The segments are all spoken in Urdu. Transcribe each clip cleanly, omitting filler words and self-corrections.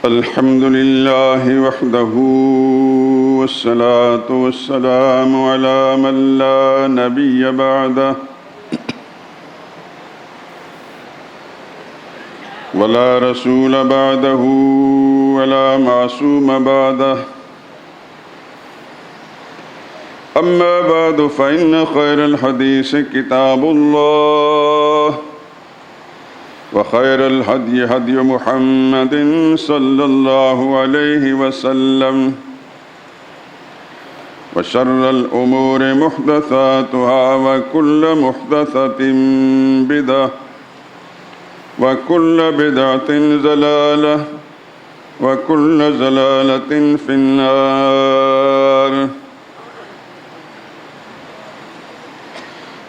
الحمد لله وحده والصلاة والسلام على من لا نبي بعده ولا رسول بعده ولا معصوم بعده أما بعد فإن خير الحديث كتاب الله وخير الهدي هدي محمد صلى الله عليه وسلم وشر الأمور محدثاتها وكل محدثة بدعة وكل بدعة ضلالة وكل ضلالة في النار.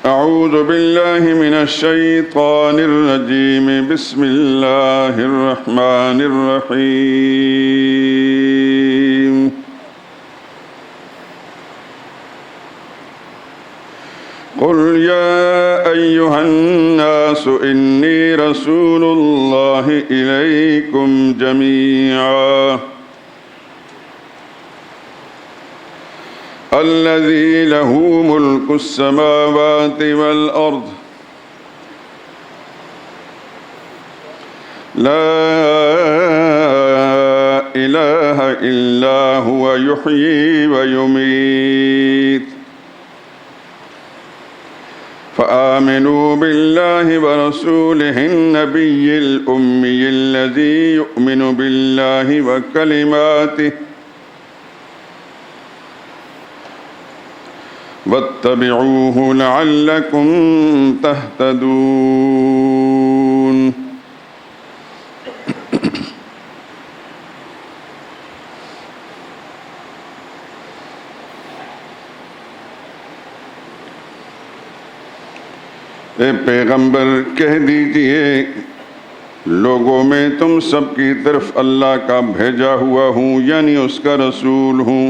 أعوذ بالله من الشيطان الرجيم. بسم الله الرحمن الرحيم. قل يا أيها الناس إني رسول الله إليكم جميعا الذي له ملك السماوات والأرض لا إله إلا هو يحيي ويميت فآمنوا بالله ورسوله النبي الأمي الذي يؤمن بالله وكلماته واتبعوه لعلكم تهتدون. اے پیغمبر کہہ دیجئے لوگوں میں تم سب کی طرف اللہ کا بھیجا ہوا ہوں، یعنی اس کا رسول ہوں.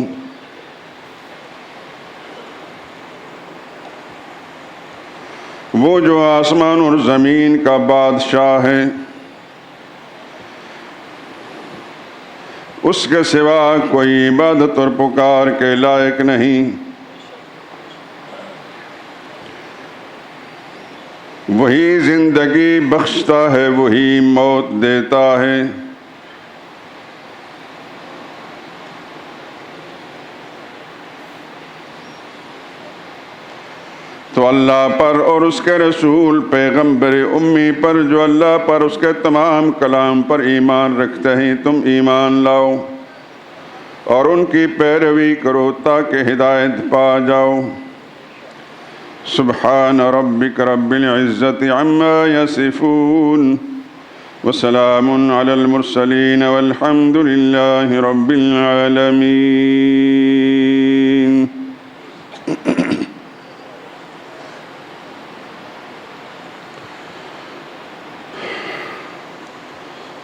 وہ جو آسمان اور زمین کا بادشاہ ہے، اس کے سوا کوئی عبادت اور پکار کے لائق نہیں. وہی زندگی بخشتا ہے، وہی موت دیتا ہے. تو اللہ پر اور اس کے رسول پیغمبر امی پر جو اللہ پر اس کے تمام کلام پر ایمان رکھتے ہیں تم ایمان لاؤ اور ان کی پیروی کرو تاکہ ہدایت پا جاؤ. سبحان ربک رب العزت عما یصفون وسلام علی المرسلین والحمد للہ رب العالمین.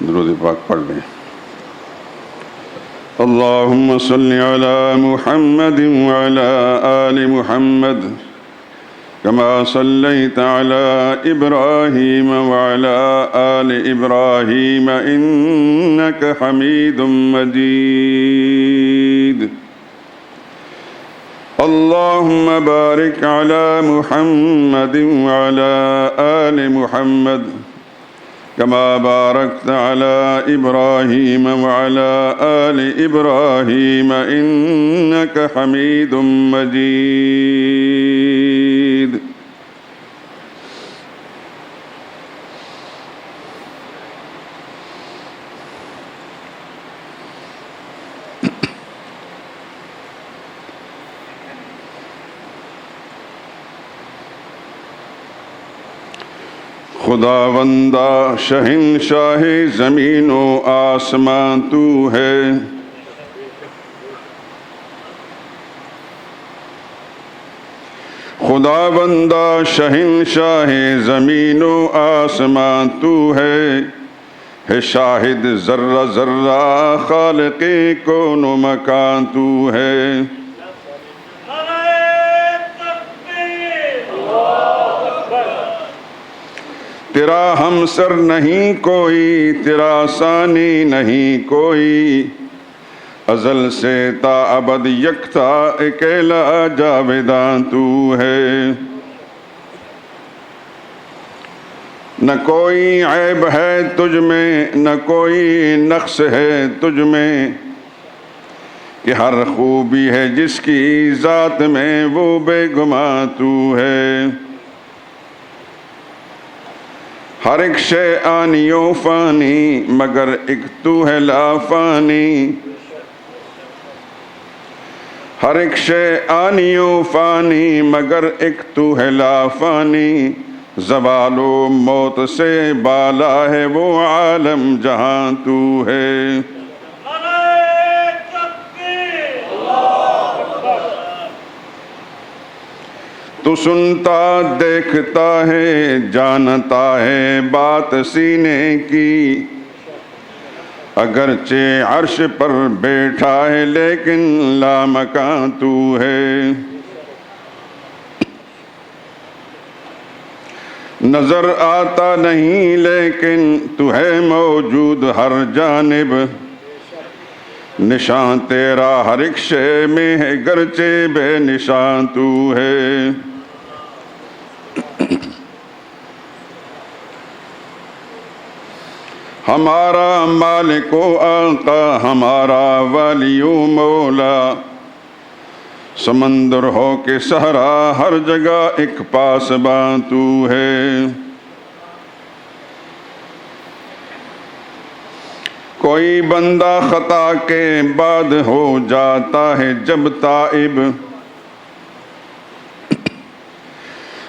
درود پاک پڑھ لیں. اللہم صلی علی محمد وعلی آل محمد کما صلیت علی ابراہیم وعلی آل ابراہیم انک حمید مجید. اللہم بارک علی محمد وعلی آل محمد كما باركت على إبراهيم وعلى آل إبراهيم إنك حميد مجيد. خداوندہ شہنشاہ زمین و آسمان تو ہے. خداوندہ شہنشاہ زمین و آسمان تو ہے شاہد ذرہ ذرہ خالق کون و مکان تو ہے. تیرا ہمسر نہیں کوئی، تیرا ثانی نہیں کوئی، ازل سے تا ابد یکتا اکیلا جاویداں تو ہے۔ نہ کوئی عیب ہے تجھ میں، نہ کوئی نقص ہے تجھ میں، کہ ہر خوبی ہے جس کی ذات میں وہ بے گماں تو ہے۔ ہر ایک شے آنی و فانی مگر ایک تو ہے لا فانی، ہر ایک شے آنی و فانی مگر ایک تو ہے لا فانی، زوال و موت سے بالا ہے وہ عالم جہاں تو ہے۔ تو سنتا دیکھتا ہے جانتا ہے بات سینے کی، اگرچہ عرش پر بیٹھا ہے لیکن لامکاں تو ہے۔ نظر آتا نہیں لیکن تو ہے موجود ہر جانب، نشان تیرا ہر ایک شے میں ہے گرچہ بے نشان تو ہے۔ ہمارا مالک و آقا، ہمارا والی و مولا، سمندر ہو کے صحرا ہر جگہ ایک پاسباں تو ہے۔ کوئی بندہ خطا کے بعد ہو جاتا ہے جب تائب،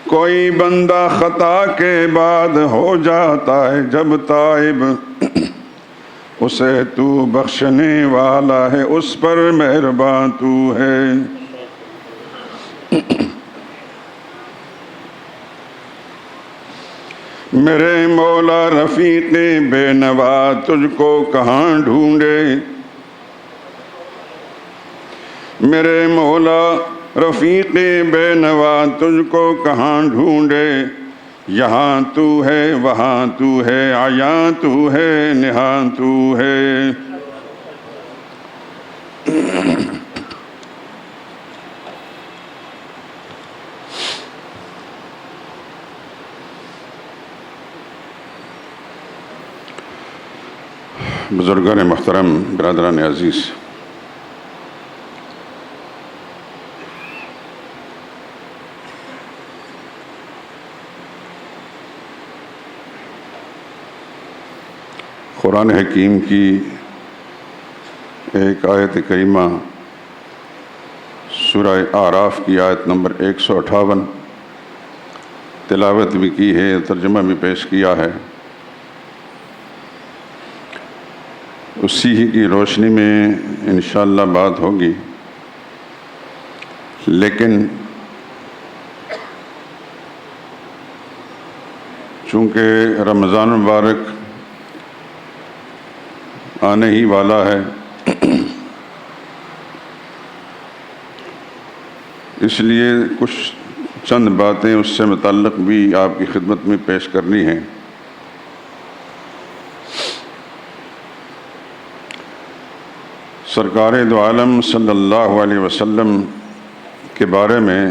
کوئی بندہ خطا کے بعد ہو جاتا ہے جب تائب، اسے تو بخشنے والا ہے اس پر مہرباں تو ہے۔ میرے مولا رفیق بے نوا تجھ کو کہاں ڈھونڈے، میرے مولا رفیق بے نوا تجھ کو کہاں ڈھونڈے، یہاں تو ہے وہاں تو ہے عیاں تو ہے نہاں تو ہے۔ بزرگان محترم، برادران عزیز، قرآن حکیم کی ایک آیت کریمہ سورہ اعراف کی آیت نمبر 158 تلاوت بھی کی ہے، ترجمہ بھی پیش کیا ہے۔ اسی ہی کی روشنی میں انشاءاللہ بات ہوگی، لیکن چونکہ رمضان مبارک آنے ہی والا ہے، اس لیے کچھ چند باتیں اس سے متعلق بھی آپ کی خدمت میں پیش کرنی ہیں۔ سرکار دو عالم صلی اللہ علیہ وسلم کے بارے میں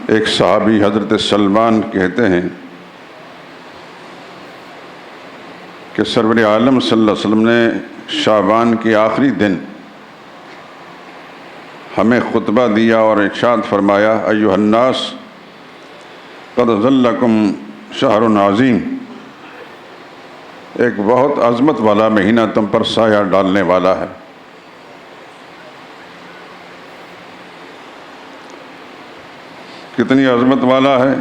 ایک صحابی حضرت سلمان کہتے ہیں کہ سرور عالم صلی اللہ علیہ وسلم نے شعبان کے آخری دن ہمیں خطبہ دیا اور ارشاد فرمایا، ایھا الناس قد ظلکم شہر عظیم، ایک بہت عظمت والا مہینہ تم پر سایہ ڈالنے والا ہے۔ کتنی عظمت والا ہے؟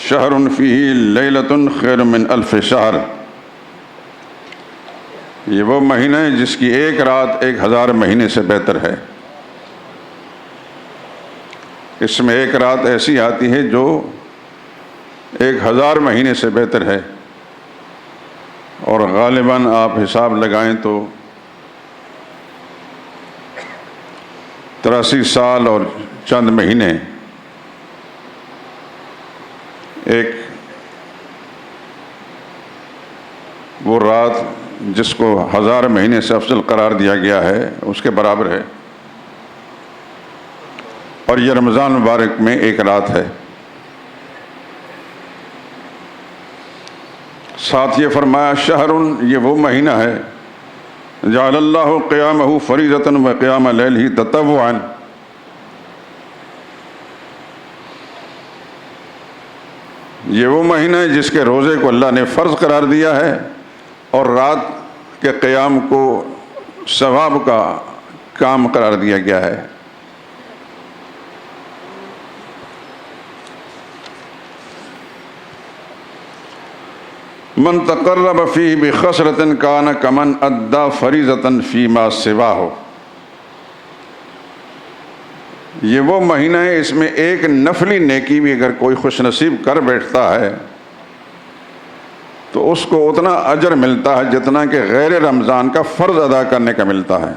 شہر فیہ لیلۃ خیر من الف شہر، یہ وہ مہینہ ہے جس کی ایک رات 1000 مہینے سے بہتر ہے۔ اس میں ایک رات ایسی آتی ہے جو 1000 مہینے سے بہتر ہے، اور غالباً آپ حساب لگائیں تو 83 سال اور چند مہینے ایک وہ رات جس کو 1000 مہینے سے افضل قرار دیا گیا ہے اس کے برابر ہے، اور یہ رمضان مبارک میں ایک رات ہے۔ ساتھ یہ فرمایا شہر، یہ وہ مہینہ ہے جعل اللہ قیامہ فریضۃ و قیام لیلہ تطوعا، یہ وہ مہینہ ہے جس کے روزے کو اللہ نے فرض قرار دیا ہے اور رات کے قیام کو ثواب کا کام قرار دیا گیا ہے۔ من تقرب فیہ بخصلۃ کان کمن ادی فریضۃ فیما سواہ، یہ وہ مہینہ ہے اس میں ایک نفلی نیکی بھی اگر کوئی خوش نصیب کر بیٹھتا ہے تو اس کو اتنا اجر ملتا ہے جتنا کہ غیر رمضان کا فرض ادا کرنے کا ملتا ہے۔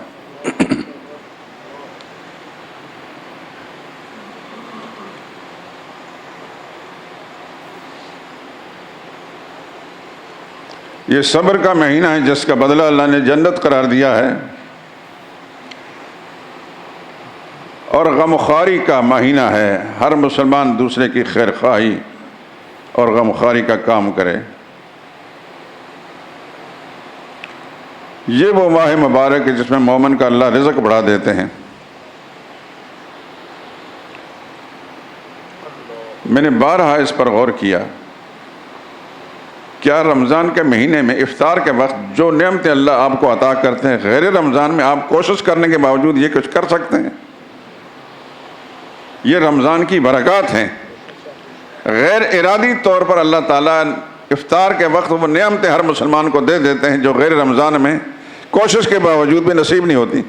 یہ صبر کا مہینہ ہے جس کا بدلہ اللہ نے جنت قرار دیا ہے، اور غمخواری کا مہینہ ہے، ہر مسلمان دوسرے کی خیر خواہی اور غمخواری کا کام کرے۔ یہ وہ ماہ مبارک ہے جس میں مومن کا اللہ رزق بڑھا دیتے ہیں۔ میں نے بارہا اس پر غور کیا، کیا رمضان کے مہینے میں افطار کے وقت جو نعمتیں اللہ آپ کو عطا کرتے ہیں غیر رمضان میں آپ کوشش کرنے کے باوجود یہ کچھ کر سکتے ہیں؟ یہ رمضان کی برکات ہیں، غیر ارادی طور پر اللہ تعالیٰ افطار کے وقت وہ نعمتیں ہر مسلمان کو دے دیتے ہیں جو غیر رمضان میں کوشش کے باوجود بھی نصیب نہیں ہوتی۔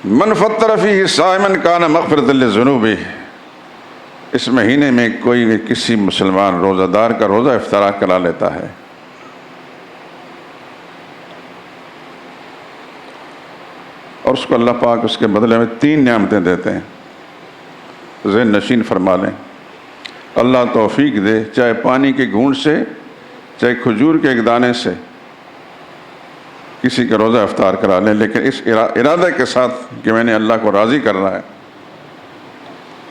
من فطر فیہ صائما کان مغفرۃ لذنوبہ، اس مہینے میں کوئی کسی مسلمان روزہ دار کا روزہ افطار کرا لیتا ہے اور اس کو اللہ پاک اس کے بدلے میں 3 نعمتیں دیتے ہیں۔ ذہن نشین فرما لیں، اللہ توفیق دے، چاہے پانی کی گھونٹ سے چاہے کھجور کے ایک دانے سے کسی کا روزہ افطار کرا لیں، لیکن اس ارادے کے ساتھ کہ میں نے اللہ کو راضی کرنا ہے۔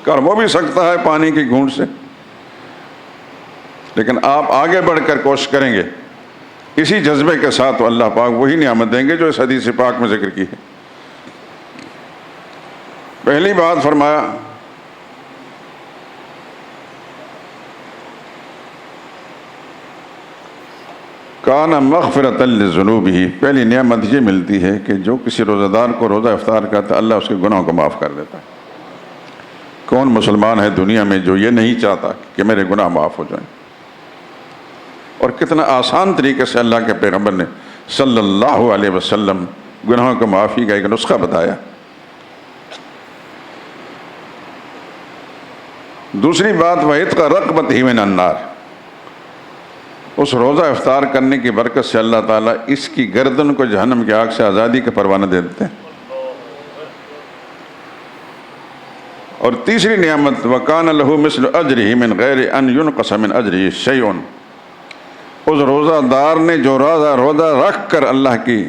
کر وہ بھی سکتا ہے پانی کی گھونٹ سے، لیکن آپ آگے بڑھ کر کوشش کریں گے اسی جذبے کے ساتھ تو اللہ پاک وہی نعمت دیں گے جو اس حدیث پاک میں ذکر کی ہے۔ پہلی بات فرمایا کان مغفرۃ لذنوبہ، پہلی نعمت یہ ملتی ہے کہ جو کسی روزہ دار کو روزہ افطار کرتا ہے اللہ اس کے گناہوں کو معاف کر دیتا ہے۔ کون مسلمان ہے دنیا میں جو یہ نہیں چاہتا کہ میرے گناہ معاف ہو جائیں؟ اور کتنا آسان طریقے سے اللہ کے پیغمبر نے صلی اللہ علیہ وسلم گناہوں کو معافی کا ایک نسخہ بتایا۔ دوسری بات وَعِتْقَ رَقَبَتِهِ مِنَ النَّارِ، اس روزہ افطار کرنے کی برکت سے اللہ تعالیٰ اس کی گردن کو جہنم کی آگ سے آزادی کا پروانہ دے دیتے ہیں۔ اور تیسری نعمت وَكَانَ لَهُ مِثْلُ أَجْرِهِ مِنْ غَيْرِ أَنْ يُنْقَصَ مِنْ أَجْرِهِ شَيْءٌ، اس روزہ دار نے جو روزہ رکھ کر اللہ کی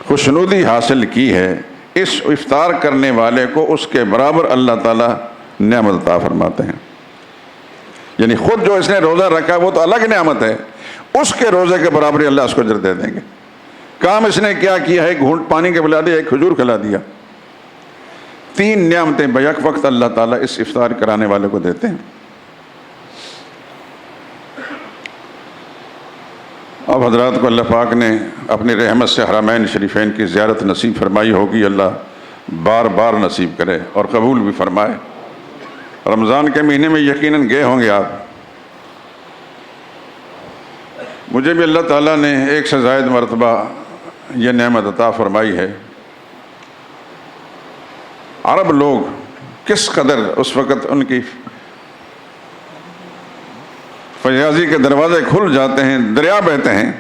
خوشنودی حاصل کی ہے، اس افطار کرنے والے کو اس کے برابر اللہ تعالیٰ نعمت عطا فرماتے ہیں۔ یعنی خود جو اس نے روزہ رکھا وہ تو الگ نعمت ہے، اس کے روزے کے برابر اللہ اس کو اجر دے دیں گے۔ کام اس نے کیا کیا ہے؟ ایک گھونٹ پانی کے پلا دیا، ایک کھجور کھلا دیا، 3 نعمتیں بیک وقت اللہ تعالیٰ اس افطار کرانے والے کو دیتے ہیں۔ اب حضرات کو اللہ پاک نے اپنی رحمت سے حرمین شریفین کی زیارت نصیب فرمائی ہوگی، اللہ بار بار نصیب کرے اور قبول بھی فرمائے۔ رمضان کے مہینے میں یقیناً گئے ہوں گے آپ، مجھے بھی اللہ تعالیٰ نے 1 سے زائد مرتبہ یہ نعمت عطا فرمائی ہے۔ عرب لوگ کس قدر اس وقت ان کی فیاضی کے دروازے کھل جاتے ہیں، دریا بہتے ہیں،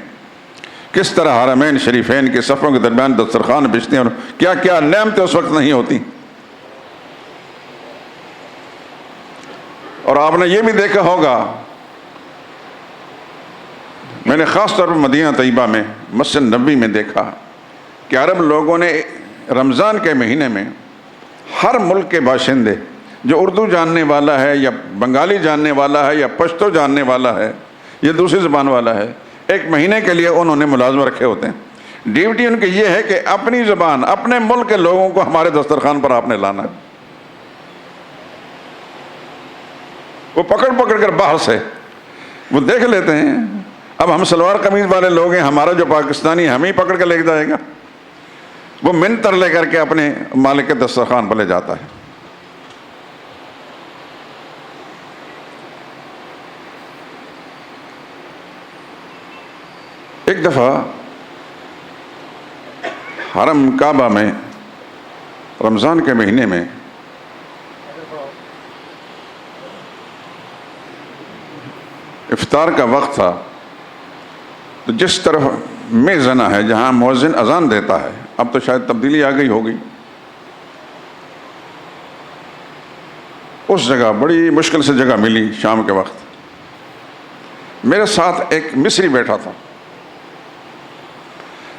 کس طرح حرمین شریفین کے صفوں کے درمیان دسترخوان بچھتے ہیں اور کیا کیا نعمتیں اس وقت نہیں ہوتی. اور آپ نے یہ بھی دیکھا ہوگا، میں نے خاص طور پر مدینہ طیبہ میں مسجد نبوی میں دیکھا کہ عرب لوگوں نے رمضان کے مہینے میں ہر ملک کے باشندے، جو اردو جاننے والا ہے یا بنگالی جاننے والا ہے یا پشتو جاننے والا ہے یا دوسری زبان والا ہے، ایک مہینے کے لیے انہوں نے ملازمہ رکھے ہوتے ہیں. ڈیوٹی ان کی یہ ہے کہ اپنی زبان، اپنے ملک کے لوگوں کو ہمارے دسترخوان پر آپ نے لانا ہے. وہ پکڑ پکڑ کر باہر سے وہ دیکھ لیتے ہیں. اب ہم سلوار قمیض والے لوگ ہیں، ہمارا جو پاکستانی ہے ہمیں ہی پکڑ کے لے جائے گا. وہ منتر لے کر کے اپنے مالک کے دسترخوان پر لے جاتا ہے. ایک دفعہ حرم کعبہ میں رمضان کے مہینے میں افطار کا وقت تھا، تو جس طرف میزنہ ہے جہاں مؤذن اذان دیتا ہے، اب تو شاید تبدیلی آ گئی ہوگی، اس جگہ بڑی مشکل سے جگہ ملی شام کے وقت. میرے ساتھ ایک مصری بیٹھا تھا،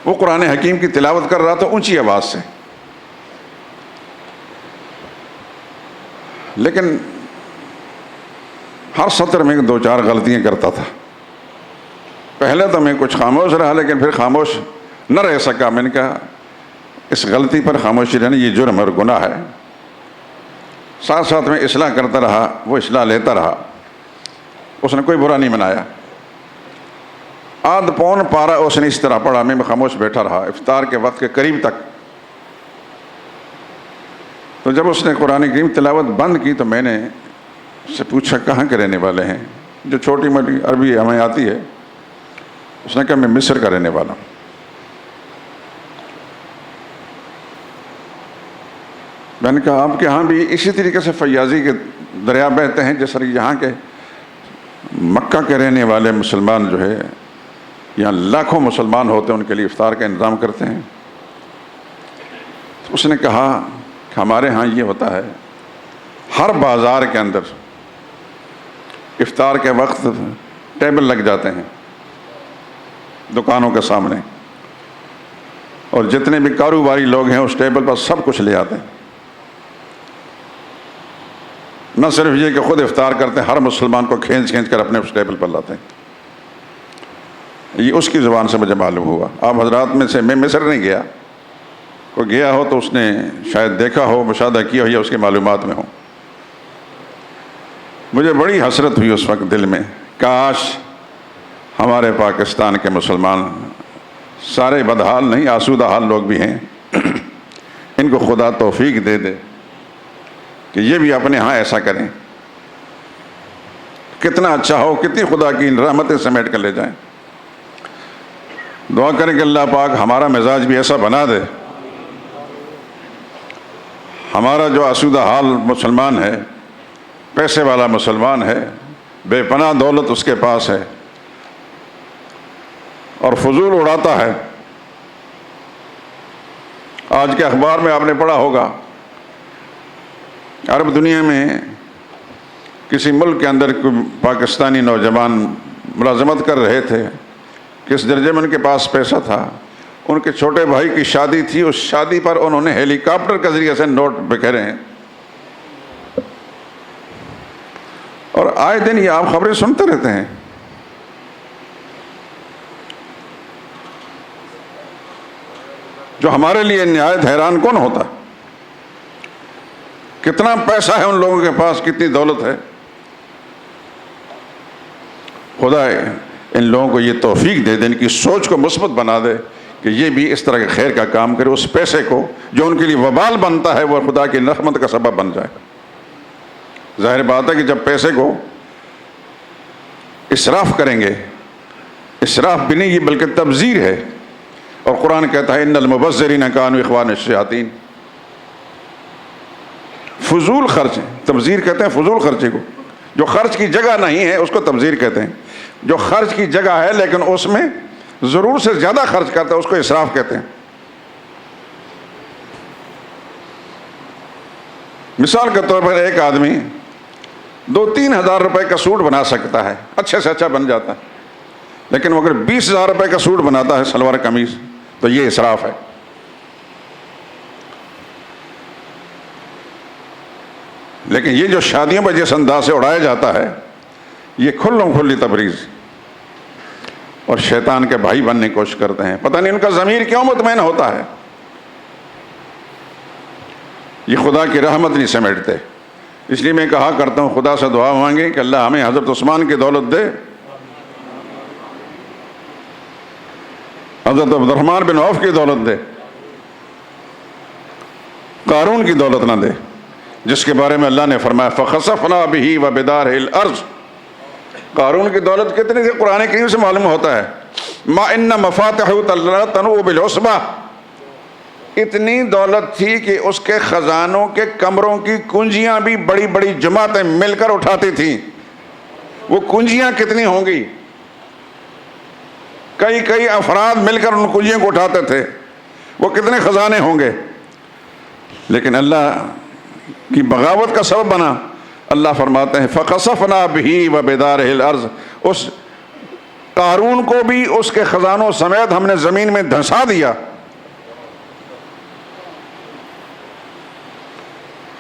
وہ قرآن حکیم کی تلاوت کر رہا تھا اونچی آواز سے، لیکن ہر سطر میں 2-4 غلطیاں کرتا تھا. پہلے تو میں کچھ خاموش رہا، لیکن پھر خاموش نہ رہ سکا. میں نے کہا اس غلطی پر خاموشی رہنا یہ جرم اور گناہ ہے. ساتھ ساتھ میں اصلاح کرتا رہا، وہ اصلاح لیتا رہا. اس نے کوئی برا نہیں منایا. آدھ پون پارا اس نے اس طرح پڑھا، میں خاموش بیٹھا رہا افطار کے وقت کے قریب تک. تو جب اس نے قرآن کریم تلاوت بند کی تو میں نے اس سے پوچھا کہاں کے رہنے والے ہیں؟ جو چھوٹی موٹی عربی ہمیں آتی ہے. اس نے کہا میں مصر کا رہنے والا ہوں. میں نے کہا آپ کے ہاں بھی اسی طریقے سے فیاضی کے دریا بہتے ہیں جس طرح یہاں کے مکہ کے رہنے والے مسلمان جو ہے، یہاں لاکھوں مسلمان ہوتے ہیں، ان کے لیے افطار کا انتظام کرتے ہیں؟ تو اس نے کہا کہ ہمارے ہاں یہ ہوتا ہے، ہر بازار کے اندر افطار کے وقت ٹیبل لگ جاتے ہیں دکانوں کے سامنے، اور جتنے بھی کاروباری لوگ ہیں اس ٹیبل پر سب کچھ لے آتے ہیں. نہ صرف یہ کہ خود افطار کرتے ہیں، ہر مسلمان کو کھینچ کھینچ کر اپنے اس ٹیبل پر لاتے ہیں. یہ اس کی زبان سے مجھے معلوم ہوا. آپ حضرات میں سے، میں مصر نہیں گیا، کوئی گیا ہو تو اس نے شاید دیکھا ہو، مشاہدہ کیا ہو یا اس کی معلومات میں ہو. مجھے بڑی حسرت ہوئی اس وقت دل میں، کاش ہمارے پاکستان کے مسلمان سارے بدحال نہیں، آسودہ حال لوگ بھی ہیں، ان کو خدا توفیق دے دے کہ یہ بھی اپنے ہاں ایسا کریں. کتنا اچھا ہو، کتنی خدا کی رحمتیں سمیٹ کر لے جائیں. دعا کریں کہ اللہ پاک ہمارا مزاج بھی ایسا بنا دے، ہمارا جو آسودہ حال مسلمان ہے، پیسے والا مسلمان ہے، بے پناہ دولت اس کے پاس ہے اور فضول اڑاتا ہے. آج کے اخبار میں آپ نے پڑھا ہوگا، عرب دنیا میں کسی ملک کے اندر کوئی پاکستانی نوجوان ملازمت کر رہے تھے. کس درجے میں ان کے پاس پیسہ تھا، ان کے چھوٹے بھائی کی شادی تھی، اس شادی پر انہوں نے ہیلی کاپٹر کے ذریعے سے نوٹ بکھیرے ہیں. اور آئے دن یہ آپ خبریں سنتے رہتے ہیں. جو ہمارے لیے نہایت حیران کون ہوتا، کتنا پیسہ ہے ان لوگوں کے پاس، کتنی دولت ہے. خدا ان لوگوں کو یہ توفیق دے دے، ان کی سوچ کو مثبت بنا دے کہ یہ بھی اس طرح کے خیر کا کام کرے. اس پیسے کو جو ان کے لیے وبال بنتا ہے وہ خدا کی رحمت کا سبب بن جائے. ظاہر بات ہے کہ جب پیسے کو اسراف کریں گے، اسراف بھی نہیں یہ بلکہ تبذیر ہے. اور قرآن کہتا ہے ان المبذرین کانوا اخوان الشیاطین. فضول خرچ، تبذیر کہتے ہیں فضول خرچے کو. جو خرچ کی جگہ نہیں ہے اس کو تبذیر کہتے ہیں. جو خرچ کی جگہ ہے لیکن اس میں ضرورت سے زیادہ خرچ کرتا ہے اس کو اسراف کہتے ہیں۔ مثال کے طور پر ایک آدمی 2-3 ہزار روپے کا سوٹ بنا سکتا ہے، اچھے سے اچھا بن جاتا ہے، لیکن وہ اگر 20,000 روپے کا سوٹ بناتا ہے شلوار قمیض تو یہ اسراف ہے۔ لیکن یہ جو شادیوں پہ جس انداز سے اڑایا جاتا ہے یہ کھلم کھلی تبریز اور شیطان کے بھائی بننے کی کوشش کرتے ہیں۔ پتہ نہیں ان کا ضمیر کیوں مطمئن ہوتا ہے، یہ خدا کی رحمت نہیں سمیٹتے۔ اس لیے میں کہا کرتا ہوں خدا سے دعا مانگے کہ اللہ ہمیں حضرت عثمان کی دولت دے، حضرت عبد الرحمن بن عوف کی دولت دے، قارون کی دولت نہ دے، جس کے بارے میں اللہ نے فرمایا فَخَسَفْنَا بِهِ وَبِدَارِهِ الْأَرْضِ۔ قارون کی دولت کتنی تھی قرآن کریم سے معلوم ہوتا ہے، مَا إِنَّ مَفَاتِحَهُ تَنُوءُ بِالْعُصْبَةِ، اتنی دولت تھی کہ اس کے خزانوں کے کمروں کی کنجیاں بھی بڑی بڑی جماعتیں مل کر اٹھاتی تھیں۔ وہ کنجیاں کتنی ہوں گی، کئی افراد مل کر ان کنجیوں کو اٹھاتے تھے، وہ کتنے خزانے ہوں گے۔ لیکن اللہ کی بغاوت کا سبب بنا، اللہ فرماتے ہیں فَخَسَفْنَا بِهِ وَبِدَارِهِ الْأَرْضِ، اس قارون کو بھی اس کے خزانوں سمیت ہم نے زمین میں دھنسا دیا۔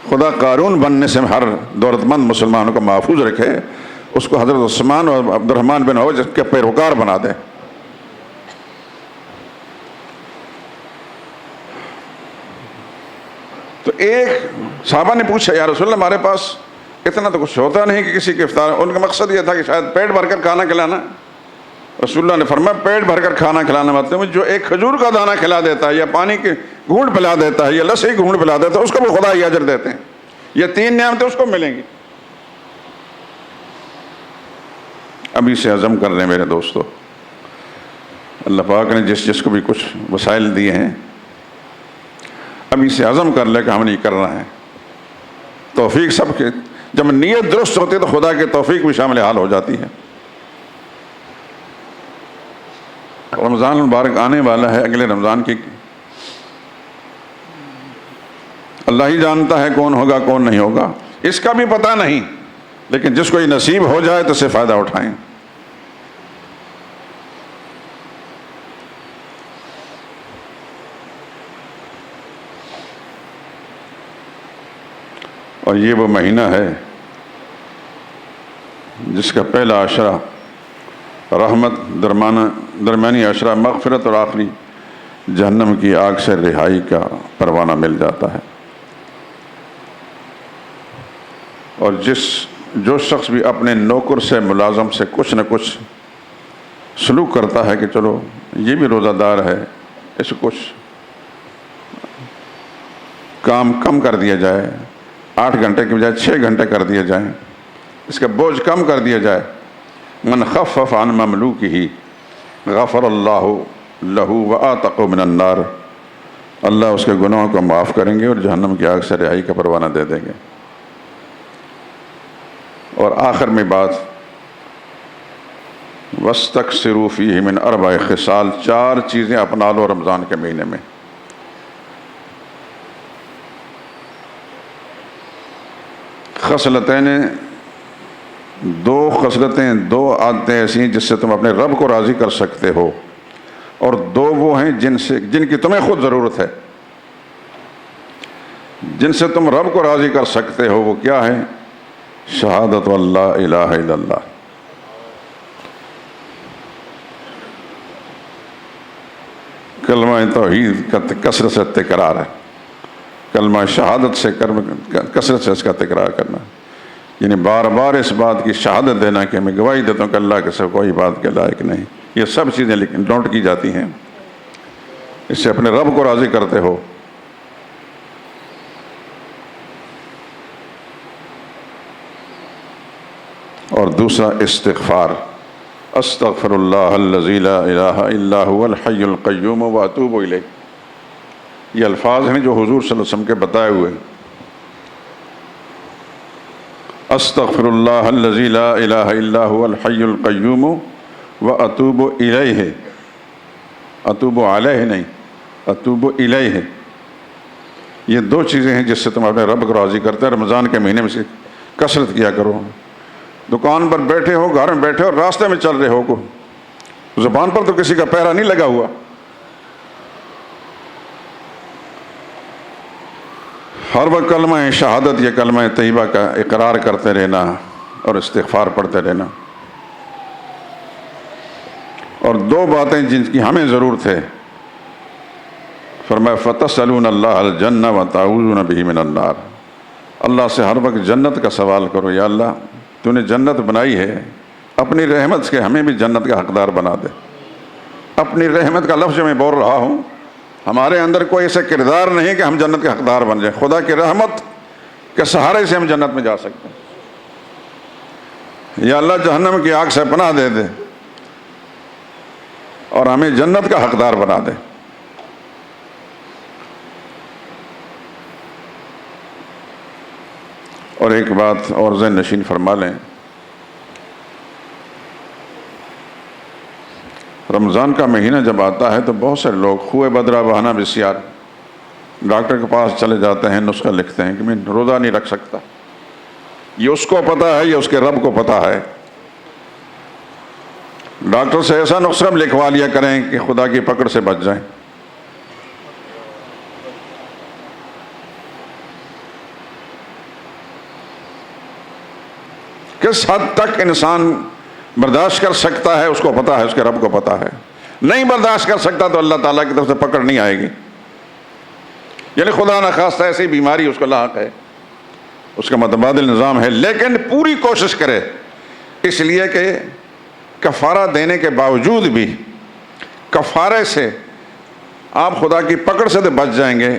خدا قارون بننے سے ہر دولت مند مسلمانوں کو محفوظ رکھے، اس کو حضرت عثمان اور عبد الرحمن بن عوف کے پیروکار بنا دے۔ تو ایک صحابہ نے پوچھا یا رسول اللہ ہمارے پاس اتنا تو کچھ ہوتا نہیں کہ کسی کے افطار، ان کا مقصد یہ تھا کہ شاید پیٹ بھر کر کھانا کھلانا۔ رسول اللہ نے فرمایا پیٹ بھر کر کھانا کھلانا مطلب جو ایک کھجور کا دانہ کھلا دیتا ہے یا پانی کے گھونٹ پلا دیتا ہے یا لسی کی گھونٹ پلا دیتا ہے اس کو بھی خدا ہی اجر دیتے ہیں، یہ 3 نعمتیں اس کو ملیں گی۔ ابھی سے عزم کر رہے ہیں میرے دوستو، اللہ پاک نے جس کو بھی کچھ وسائل دیے ہیں ابھی سے عزم کر لے کہ ہم نہیں کرنا ہے۔ توفیق سب کے، جب نیت درست ہوتی ہے تو خدا کے توفیق بھی شامل حال ہو جاتی ہے۔ رمضان المبارک آنے والا ہے، اگلے رمضان کی اللہ ہی جانتا ہے کون ہوگا کون نہیں ہوگا، اس کا بھی پتہ نہیں، لیکن جس کو یہ نصیب ہو جائے تو اسے فائدہ اٹھائیں۔ اور یہ وہ مہینہ ہے جس کا پہلا عشرہ رحمت، درمیانی عشرہ مغفرت اور آخری جہنم کی آگ سے رہائی کا پروانہ مل جاتا ہے۔ اور جو شخص بھی اپنے نوکر سے ملازم سے کچھ نہ کچھ سلوک کرتا ہے کہ چلو یہ بھی روزہ دار ہے، اس کو کچھ کام کم کر دیا جائے، 8 گھنٹے کی بجائے 6 گھنٹے کر دیے جائیں، اس کا بوجھ کم کر دیا جائے، من خفف عن مملوکہ غفر اللہ لہ وآتقہ من النار، اللہ اس کے گناہوں کو معاف کریں گے اور جہنم کی آگ سے رہائی کا پروانہ دے دیں گے۔ اور آخر میں بات وَاسْتَكْثِرُوا فِيهِ مِنْ 4 خصال، 4 چیزیں اپنا لو رمضان کے مہینے میں۔ خصلتیں 2 خصلتیں، 2 عادتیں ایسی ہیں جس سے تم اپنے رب کو راضی کر سکتے ہو، اور 2 وہ ہیں جن کی تمہیں خود ضرورت ہے، جن سے تم رب کو راضی کر سکتے ہو۔ وہ کیا ہے؟ شہادت اللہ الہ الا اللہ، کلمہ توحید کا کثرت سے تکرار ہے، کلمہ شہادت سے کثرت سے اس کا تکرار کرنا، یعنی بار بار اس بات کی شہادت دینا کہ میں گواہی دیتا ہوں کہ اللہ کے سوا کوئی بات کے لائق نہیں۔ یہ سب چیزیں لیکن نوٹ کی جاتی ہیں، اس سے اپنے رب کو راضی کرتے ہو۔ اور دوسرا استغفار، استغفر اللہ الذی لا الہ الا هو الحی القیوم واتوب الیہ، یہ الفاظ ہیں جو حضور صلی اللہ علیہ وسلم کے بتائے ہوئے۔ استغفر اللہ الذی لا الہ الا هو الحی القیوم واتوب الیہ، اتوب علیہ نہیں، اتوب الیہ. یہ دو چیزیں ہیں جس سے تم اپنے رب کو راضی کرتے ہیں. رمضان کے مہینے میں سے کثرت کیا کرو. دکان پر بیٹھے ہو، گھر میں بیٹھے ہو، راستے میں چل رہے ہو، کو زبان پر تو کسی کا پہرا نہیں لگا ہوا، ہر وقت کلمہ شہادت یا کلمہ طیبہ کا اقرار کرتے رہنا اور استغفار پڑھتے رہنا. اور دو باتیں جن کی ہمیں ضرورت ہے، فرمایا فَتَسْأَلُونَ اللَّهَ الْجَنَّةَ وَتَعُوذُونَ بِهِ مِنَ النَّارِ. اللہ سے ہر وقت جنت کا سوال کرو، یا اللہ تو نے جنت بنائی ہے، اپنی رحمت سے ہمیں بھی جنت کا حقدار بنا دے. اپنی رحمت کا لفظ میں بول رہا ہوں، ہمارے اندر کوئی ایسا کردار نہیں کہ ہم جنت کے حقدار بن جائیں. خدا کی رحمت کے سہارے سے ہم جنت میں جا سکتے ہیں. یا اللہ جہنم کی آگ سے پناہ دے دے اور ہمیں جنت کا حقدار بنا دے. اور ایک بات اور ذہن نشین فرما لیں، رمضان کا مہینہ جب آتا ہے تو بہت سے لوگ خوئے بدرا بہانہ بسیار ڈاکٹر کے پاس چلے جاتے ہیں، نسخہ لکھتے ہیں کہ میں روزہ نہیں رکھ سکتا. یہ اس کو پتہ ہے، یہ اس کے رب کو پتہ ہے. ڈاکٹر سے ایسا نسخہ لکھوا لیا کریں کہ خدا کی پکڑ سے بچ جائیں. کس حد تک انسان برداشت کر سکتا ہے اس کو پتا ہے، اس کے رب کو پتا ہے. نہیں برداشت کر سکتا تو اللہ تعالیٰ کی طرف سے پکڑ نہیں آئے گی. یعنی خدا نخواستہ ایسی بیماری اس کو لاحق ہے، اس کا متبادل نظام ہے، لیکن پوری کوشش کرے، اس لیے کہ کفارہ دینے کے باوجود بھی کفارے سے آپ خدا کی پکڑ سے تو بچ جائیں گے،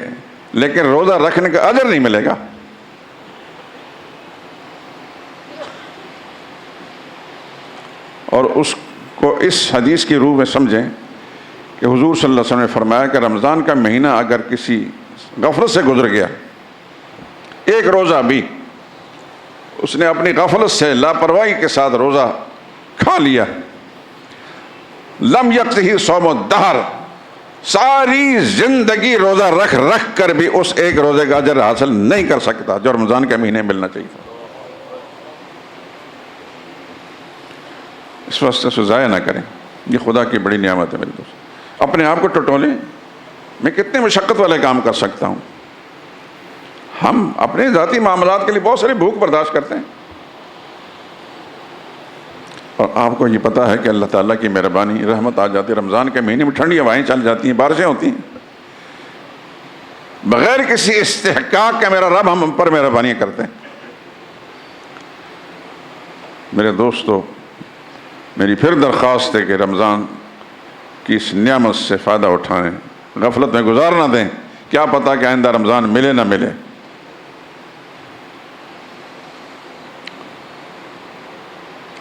لیکن روزہ رکھنے کا اجر نہیں ملے گا. اور اس کو اس حدیث کی روح میں سمجھیں کہ حضور صلی اللہ علیہ وسلم نے فرمایا کہ رمضان کا مہینہ اگر کسی غفلت سے گزر گیا، ایک روزہ بھی اس نے اپنی غفلت سے لاپرواہی کے ساتھ روزہ کھا لیا، لم یقضہ صوم الدہر، ساری زندگی روزہ رکھ رکھ کر بھی اس ایک روزے کا اجر حاصل نہیں کر سکتا جو رمضان کے مہینے ملنا چاہیے تھا. اس واسطے سے ضائع نہ کریں، یہ خدا کی بڑی نعمت ہے میرے دوست. اپنے آپ کو ٹٹولیں، میں کتنے مشقت والے کام کر سکتا ہوں. ہم اپنے ذاتی معاملات کے لیے بہت ساری بھوک برداشت کرتے ہیں، اور آپ کو یہ پتا ہے کہ اللہ تعالیٰ کی مہربانی رحمت آ جاتی ہے. رمضان کے مہینے میں ٹھنڈی ہوائیں چل جاتی ہیں، بارشیں ہوتی ہیں، بغیر کسی استحقاق کے میرا رب ہم پر مہربانی کرتے ہیں. میرے دوستو، میری پھر درخواست ہے کہ رمضان کی اس نعمت سے فائدہ اٹھائیں، غفلت میں گزار نہ دیں. کیا پتہ کہ آئندہ رمضان ملے نہ ملے.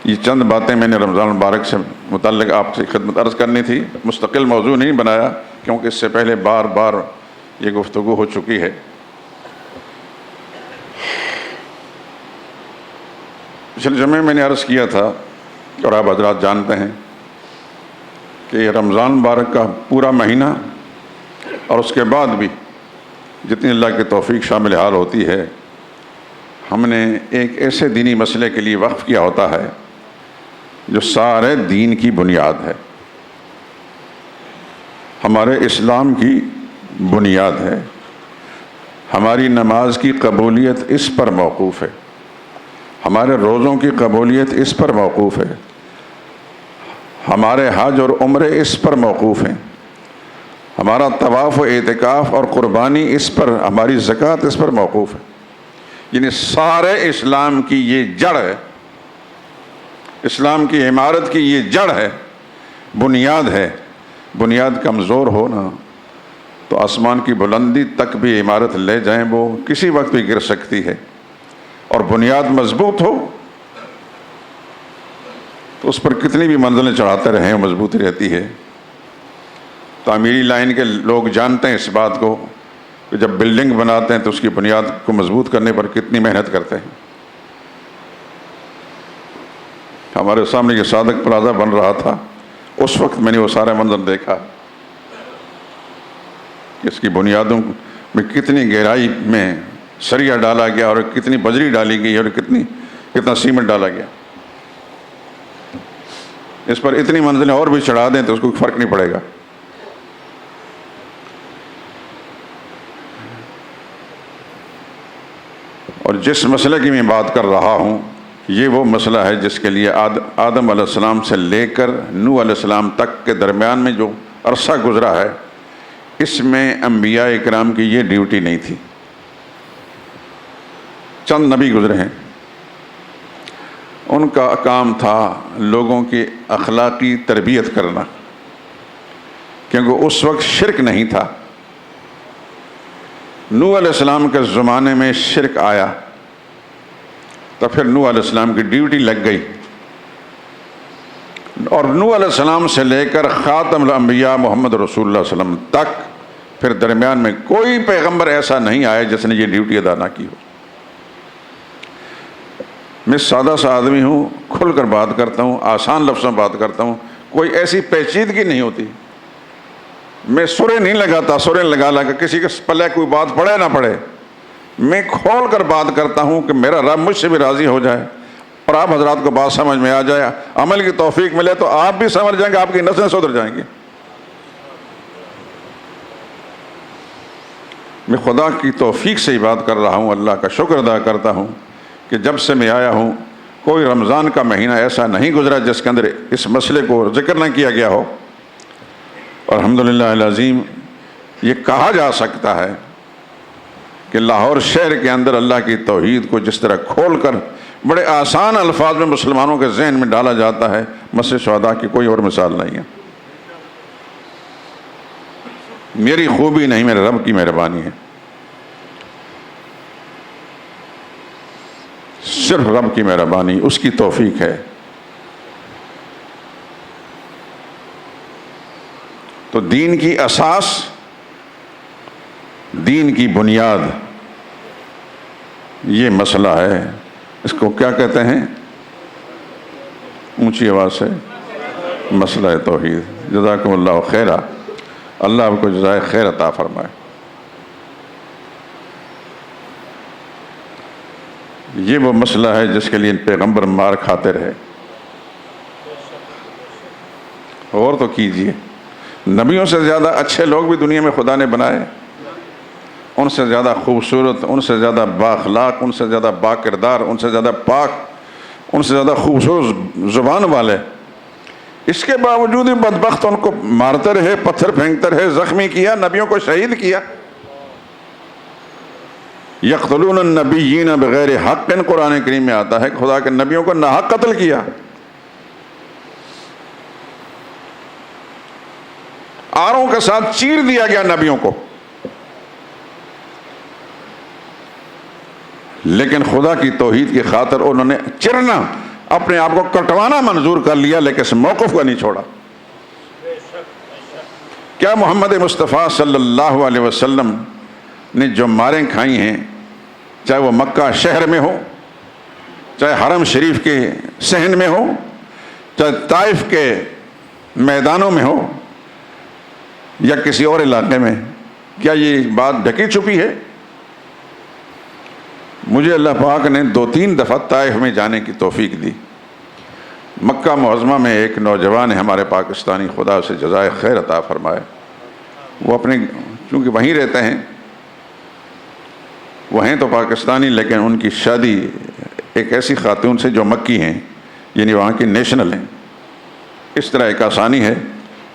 یہ چند باتیں میں نے رمضان مبارک سے متعلق آپ سے خدمت عرض کرنی تھی. مستقل موضوع نہیں بنایا کیونکہ اس سے پہلے بار بار یہ گفتگو ہو چکی ہے. پچھلے جمعے میں نے عرض کیا تھا اور آپ حضرات جانتے ہیں کہ رمضان مبارک کا پورا مہینہ اور اس کے بعد بھی جتنی اللہ کی توفیق شامل حال ہوتی ہے، ہم نے ایک ایسے دینی مسئلے کے لیے وقف کیا ہوتا ہے جو سارے دین کی بنیاد ہے، ہمارے اسلام کی بنیاد ہے. ہماری نماز کی قبولیت اس پر موقوف ہے، ہمارے روزوں کی قبولیت اس پر موقوف ہے، ہمارے حج اور عمرے اس پر موقوف ہیں، ہمارا طواف و اعتکاف اور قربانی اس پر، ہماری زکوٰۃ اس پر موقوف ہے. یعنی سارے اسلام کی یہ جڑ ہے، اسلام کی عمارت کی یہ جڑ ہے، بنیاد ہے. بنیاد کمزور ہو نا تو آسمان کی بلندی تک بھی عمارت لے جائیں وہ کسی وقت بھی گر سکتی ہے. اور بنیاد مضبوط ہو تو اس پر کتنی بھی منزلیں چڑھاتے رہیں مضبوطی رہتی ہے. تعمیری لائن کے لوگ جانتے ہیں اس بات کو کہ جب بلڈنگ بناتے ہیں تو اس کی بنیاد کو مضبوط کرنے پر کتنی محنت کرتے ہیں. ہمارے سامنے یہ صادق پلازا بن رہا تھا، اس وقت میں نے وہ سارا منظر دیکھا. کہ اس کی بنیادوں میں کتنی گہرائی میں سریا ڈالا گیا اور کتنی بجری ڈالی گئی اور کتنا سیمنٹ ڈالا گیا. اس پر اتنی منزلیں اور بھی چڑھا دیں تو اس کو فرق نہیں پڑے گا. اور جس مسئلے کی میں بات کر رہا ہوں یہ وہ مسئلہ ہے جس کے لیے آدم علیہ السلام سے لے کر نوح علیہ السلام تک کے درمیان میں جو عرصہ گزرا ہے اس میں انبیاء اکرام کی یہ ڈیوٹی نہیں تھی. چند نبی گزرے ہیں، ان کا کام تھا لوگوں کی اخلاقی تربیت کرنا، کیونکہ اس وقت شرک نہیں تھا. نوح علیہ السلام کے زمانے میں شرک آیا تو پھر نوح علیہ السلام کی ڈیوٹی لگ گئی، اور نوح علیہ السلام سے لے کر خاتم الانبیاء محمد رسول اللہ صلی اللہ علیہ وسلم تک پھر درمیان میں کوئی پیغمبر ایسا نہیں آیا جس نے یہ ڈیوٹی ادا نہ کی ہو. میں سادہ سا آدمی ہوں، کھل کر بات کرتا ہوں، آسان لفظوں میں بات کرتا ہوں، کوئی ایسی پیچیدگی نہیں ہوتی. میں سرے نہیں لگاتا، سرے لگا کر کسی کے پلے کوئی بات پڑے نہ پڑے. میں کھول کر بات کرتا ہوں کہ میرا رب مجھ سے بھی راضی ہو جائے اور آپ حضرات کو بات سمجھ میں آ جائے، عمل کی توفیق ملے تو آپ بھی سمجھ جائیں گے، آپ کی نسلیں سدھر جائیں گی. میں خدا کی توفیق سے ہی بات کر رہا ہوں. اللہ کا شکر ادا کرتا ہوں کہ جب سے میں آیا ہوں کوئی رمضان کا مہینہ ایسا نہیں گزرا جس کے اندر اس مسئلے کو ذکر نہ کیا گیا ہو. اور الحمدللہ العظیم یہ کہا جا سکتا ہے کہ لاہور شہر کے اندر اللہ کی توحید کو جس طرح کھول کر بڑے آسان الفاظ میں مسلمانوں کے ذہن میں ڈالا جاتا ہے، مسجد شہداء کی کوئی اور مثال نہیں ہے. میری خوبی نہیں، میرے رب کی مہربانی ہے، صرف رب کی مہربانی، اس کی توفیق ہے. تو دین کی اساس، دین کی بنیاد، یہ مسئلہ ہے. اس کو کیا کہتے ہیں؟ اونچی آواز سے، مسئلہ توحید. جزاکم اللہ خیرہ. اللہ آپ کو جزائے خیر عطا فرمائے. یہ وہ مسئلہ ہے جس کے لیے پیغمبر مار کھاتے رہے. اور تو کیجئے، نبیوں سے زیادہ اچھے لوگ بھی دنیا میں خدا نے بنائے، ان سے زیادہ خوبصورت، ان سے زیادہ بااخلاق، ان سے زیادہ با کردار، ان سے زیادہ پاک، ان سے زیادہ خوبصورت زبان والے. اس کے باوجود بھی بدبخت ان کو مارتے رہے، پتھر پھینکتے رہے، زخمی کیا، نبیوں کو شہید کیا. یقتلون النبیین بغیر حق، قرآن کریم میں آتا ہے خدا کے نبیوں کو ناحق قتل کیا. آروں کے ساتھ چیر دیا گیا نبیوں کو. لیکن خدا کی توحید کی خاطر انہوں نے چرنا، اپنے آپ کو کٹوانا منظور کر لیا، لیکن اس موقف کو نہیں چھوڑا. کیا محمد مصطفیٰ صلی اللہ علیہ وسلم نے جو ماریں کھائی ہیں، چاہے وہ مکہ شہر میں ہو، چاہے حرم شریف کے صحن میں ہو، چاہے طائف کے میدانوں میں ہو یا کسی اور علاقے میں، کیا یہ بات ڈھکی چھپی ہے؟ مجھے اللہ پاک نے 2-3 دفعہ طائف میں جانے کی توفیق دی. مکہ معظمہ میں ایک نوجوان ہے ہمارے پاکستانی، خدا سے جزائے خیر عطا فرمائے. وہ اپنے چونکہ وہیں رہتے ہیں، وہ ہیں تو پاکستانی، لیکن ان کی شادی ایک ایسی خاتون سے جو مکی ہیں، یعنی وہاں کی نیشنل ہیں. اس طرح ایک آسانی ہے.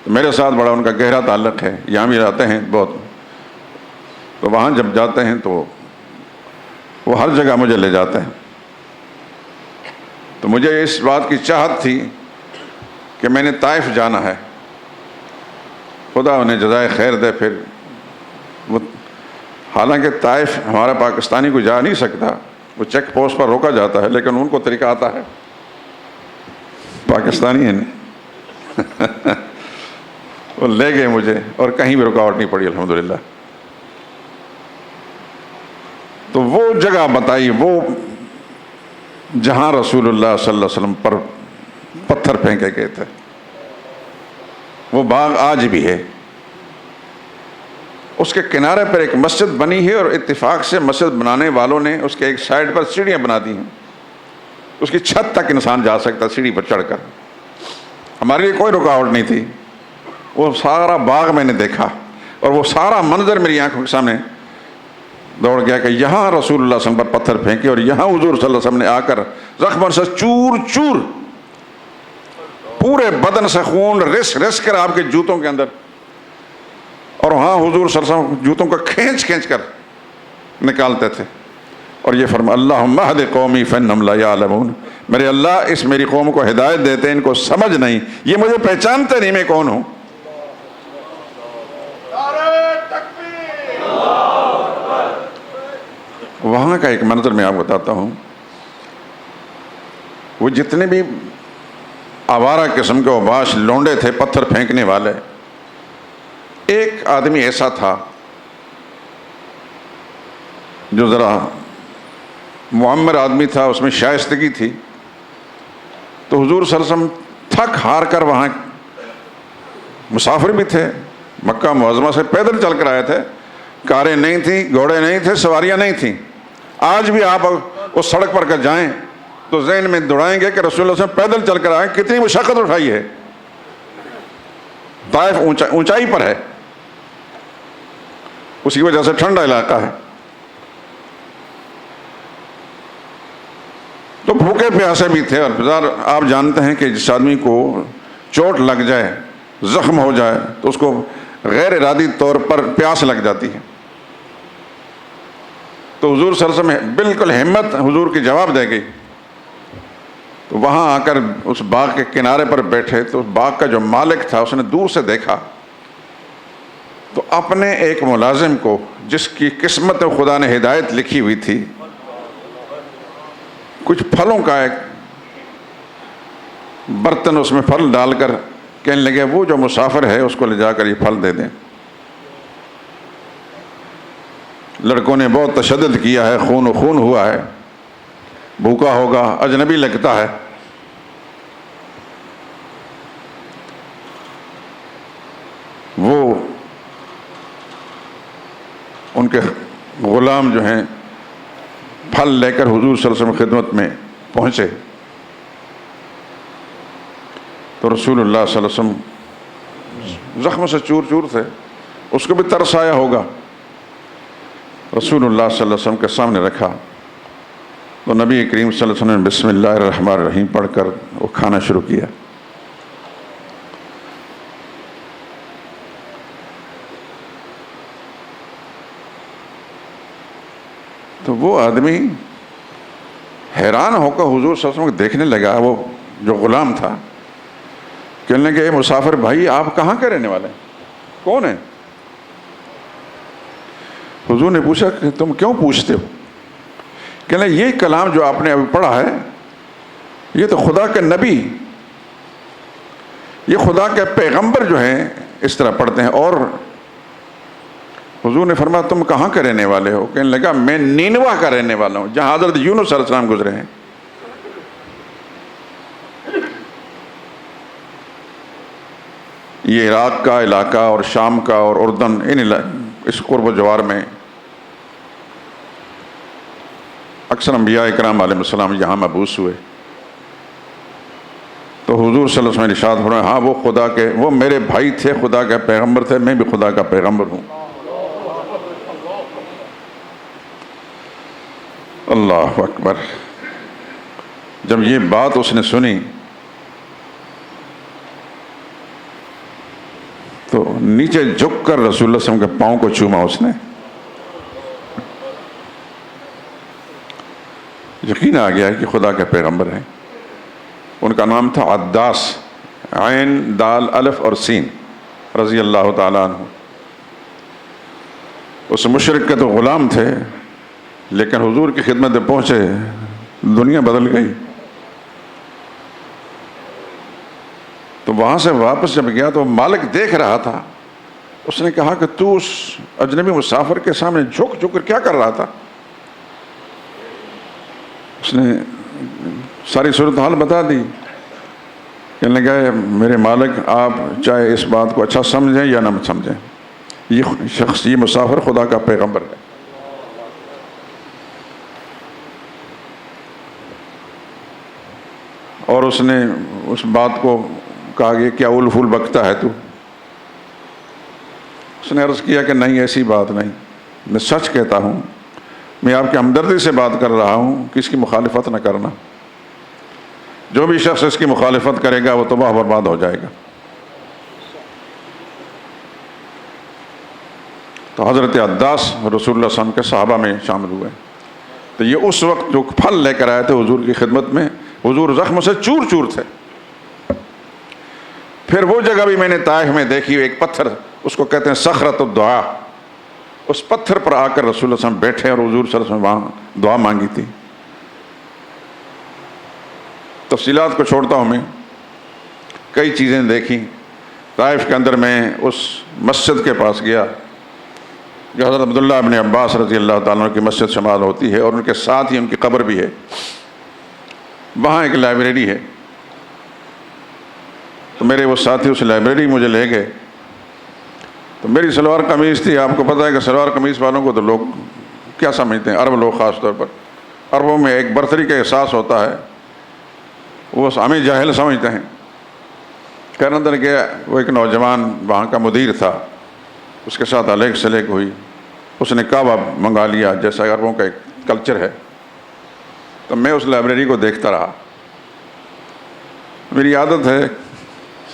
میرے ساتھ بڑا ان کا گہرا تعلق ہے، یہاں بھی رہتے ہیں بہت. تو وہاں جب جاتے ہیں تو وہ ہر جگہ مجھے لے جاتے ہیں. تو مجھے اس بات کی چاہت تھی کہ میں نے طائف جانا ہے. خدا انہیں جزائے خیر دے. پھر وہ حالانکہ طائف ہمارا پاکستانی کو جا نہیں سکتا، وہ چیک پوسٹ پر روکا جاتا ہے، لیکن ان کو طریقہ آتا ہے، پاکستانی ہیں. وہ لے گئے مجھے اور کہیں بھی رکاوٹ نہیں پڑی الحمدللہ. تو وہ جگہ بتائی، وہ جہاں رسول اللہ صلی اللہ علیہ وسلم پر پتھر پھینکے گئے تھے، وہ باغ آج بھی ہے. اس کے کنارے پر ایک مسجد بنی ہے، اور اتفاق سے مسجد بنانے والوں نے اس کے ایک سائڈ پر سیڑھیاں بنا دی ہیں، اس کی چھت تک انسان جا سکتا سیڑھی پر چڑھ کر، ہمارے لیے کوئی رکاوٹ نہیں تھی۔ وہ سارا باغ میں نے دیکھا، اور وہ سارا منظر میری آنکھوں کے سامنے دوڑ گیا کہ یہاں رسول اللہ صلی اللہ علیہ وسلم پر پتھر پھینکے، اور یہاں حضور صلی اللہ علیہ وسلم نے آ کر زخموں سے چور چور پورے بدن سے خون رس رس کر آپ کے جوتوں کے اندر، اور وہاں حضور صلی اللہ علیہ وسلم جوتوں کو کھینچ کھینچ کر نکالتے تھے، اور یہ فرما اللہم اہد قومی فانہم لا یعلمون، میرے اللہ اس میری قوم کو ہدایت دیتے، ان کو سمجھ نہیں، یہ مجھے پہچانتے نہیں میں کون ہوں۔ وہاں کا ایک منظر میں آپ بتاتا ہوں، وہ جتنے بھی آوارہ قسم کے اوباش لونڈے تھے پتھر پھینکنے والے، ایک آدمی ایسا تھا جو ذرا معمر آدمی تھا، اس میں شائستگی تھی، تو حضور صلی اللہ علیہ وسلم تھک ہار کر، وہاں مسافر بھی تھے، مکہ معظمہ سے پیدل چل کر آئے تھے، کاریں نہیں تھیں، گھوڑے نہیں تھے، سواریاں نہیں تھیں۔ آج بھی آپ اس سڑک پر کر جائیں تو ذہن میں دوڑائیں گے کہ رسول اللہ صلی اللہ علیہ وسلم پیدل چل کر آئے، کتنی مشقت اٹھائی ہے۔ طائف اونچائی پر ہے، اس کی وجہ سے ٹھنڈا علاقہ ہے، تو بھوکے پیاسے بھی تھے، اور آپ جانتے ہیں کہ جس آدمی کو چوٹ لگ جائے، زخم ہو جائے، تو اس کو غیر ارادی طور پر پیاس لگ جاتی ہے، تو حضور صلی اللہ علیہ وسلم بالکل ہمت حضور کی جواب دے گئی، تو وہاں آ کر اس باغ کے کنارے پر بیٹھے، تو اس باغ کا جو مالک تھا اس نے دور سے دیکھا، تو اپنے ایک ملازم کو جس کی قسمت میں خدا نے ہدایت لکھی ہوئی تھی، کچھ پھلوں کا ایک برتن اس میں پھل ڈال کر کہنے لگے وہ جو مسافر ہے اس کو لے جا کر یہ پھل دے دیں۔ لڑکوں نے بہت تشدد کیا ہے، خون و خون ہوا ہے، بھوکا ہوگا، اجنبی لگتا ہے، وہ ان کے غلام جو ہیں پھل لے کر حضور صلی اللہ علیہ وسلم خدمت میں پہنچے، تو رسول اللہ صلی اللہ علیہ وسلم زخم سے چور چور تھے، اس کو بھی ترس آیا ہوگا، رسول اللہ صلی اللہ علیہ وسلم کے سامنے رکھا، تو نبی کریم صلی اللہ علیہ وسلم نے بسم اللہ الرحمن الرحیم پڑھ کر وہ کھانا شروع کیا۔ تو وہ آدمی حیران ہو کر حضور صلی اللہ علیہ وسلم کو دیکھنے لگا، وہ جو غلام تھا، کہنے لگے مسافر بھائی آپ کہاں کے رہنے والے ہیں، کون ہیں؟ حضور نے پوچھا کہ تم کیوں پوچھتے ہو؟ کہنے لگے یہ کلام جو آپ نے ابھی پڑھا ہے یہ تو خدا کے نبی، یہ خدا کے پیغمبر جو ہیں اس طرح پڑھتے ہیں۔ اور حضور نے فرمایا تم کہاں کے رہنے والے ہو؟ کہنے لگا میں نینوا کا رہنے والا ہوں، جہاں حضرت یونس علیہ السلام گزرے ہیں۔ یہ عراق کا علاقہ اور شام کا اور اردن اس قرب و جوار میں اکثر انبیاء اکرام علیہ السلام یہاں مبعوث ہوئے، تو حضور صلی اللہ علیہ وسلم ارشاد فرمایا ہاں وہ خدا کے، وہ میرے بھائی تھے، خدا کے پیغمبر تھے، میں بھی خدا کا پیغمبر ہوں۔ اللہ اکبر۔ جب یہ بات اس نے سنی تو نیچے جھک کر رسول اللہ صلی اللہ علیہ وسلم کے پاؤں کو چوما اس نے، یقین آ گیا کہ خدا کے پیغمبر ہیں۔ ان کا نام تھا عداس، عین دال الف اور سین، رضی اللہ تعالیٰ عنہ۔ اس مشرک کے تو غلام تھے، لیکن حضور کی خدمت میں پہنچے، دنیا بدل گئی۔ تو وہاں سے واپس جب گیا تو مالک دیکھ رہا تھا، اس نے کہا کہ تو اس اجنبی مسافر کے سامنے جھک جھک کر کیا کر رہا تھا؟ اس نے ساری صورتحال بتا دی۔ کہنے لگا میرے مالک آپ چاہے اس بات کو اچھا سمجھیں یا نہ سمجھیں، یہ شخص، یہ مسافر خدا کا پیغمبر ہے۔ اور اس نے اس بات کو کہا کہ کیا اول پھول بکتا ہے تو؟ اس نے عرض کیا کہ نہیں، ایسی بات نہیں، میں سچ کہتا ہوں، میں آپ کی ہمدردی سے بات کر رہا ہوں کہ اس کی مخالفت نہ کرنا، جو بھی شخص اس کی مخالفت کرے گا وہ تباہ برباد ہو جائے گا۔ تو حضرت عداس رسول اللہ صلی اللہ علیہ وسلم کے صحابہ میں شامل ہوئے۔ تو یہ اس وقت جو پھل لے کر آئے تھے حضور کی خدمت میں، حضور زخم سے چور چور تھے۔ پھر وہ جگہ بھی میں نے طائف میں دیکھی، ایک پتھر، اس کو کہتے ہیں صخرۃ الدعا، اس پتھر پر آ کر رسول اللہ صلی اللہ علیہ وسلم بیٹھے اور حضور صلی اللہ علیہ وسلم وہاں دعا مانگی تھی۔ تفصیلات کو چھوڑتا ہوں، میں کئی چیزیں دیکھی۔ طائف کے اندر میں اس مسجد کے پاس گیا جو حضرت عبداللہ ابن عباس رضی اللہ تعالیٰ عنہ کی مسجد شمال ہوتی ہے، اور ان کے ساتھ ہی ان کی قبر بھی ہے۔ وہاں ایک لائبریری ہے، تو میرے وہ ساتھی اس لائبریری مجھے لے گئے۔ تو میری سلوار قمیض تھی، آپ کو پتہ ہے کہ سلوار قمیض والوں کو تو لوگ کیا سمجھتے ہیں، عرب لوگ خاص طور پر، عربوں میں ایک برتری کا احساس ہوتا ہے، وہ ہمیں جاہل سمجھتے ہیں۔ کہنے اندر کہ وہ ایک نوجوان وہاں کا مدیر تھا، اس کے ساتھ الیگ سلیگ ہوئی، اس نے کعبہ منگا لیا جیسا عربوں کا ایک کلچر ہے۔ تو میں اس لائبریری کو دیکھتا رہا۔ میری عادت ہے،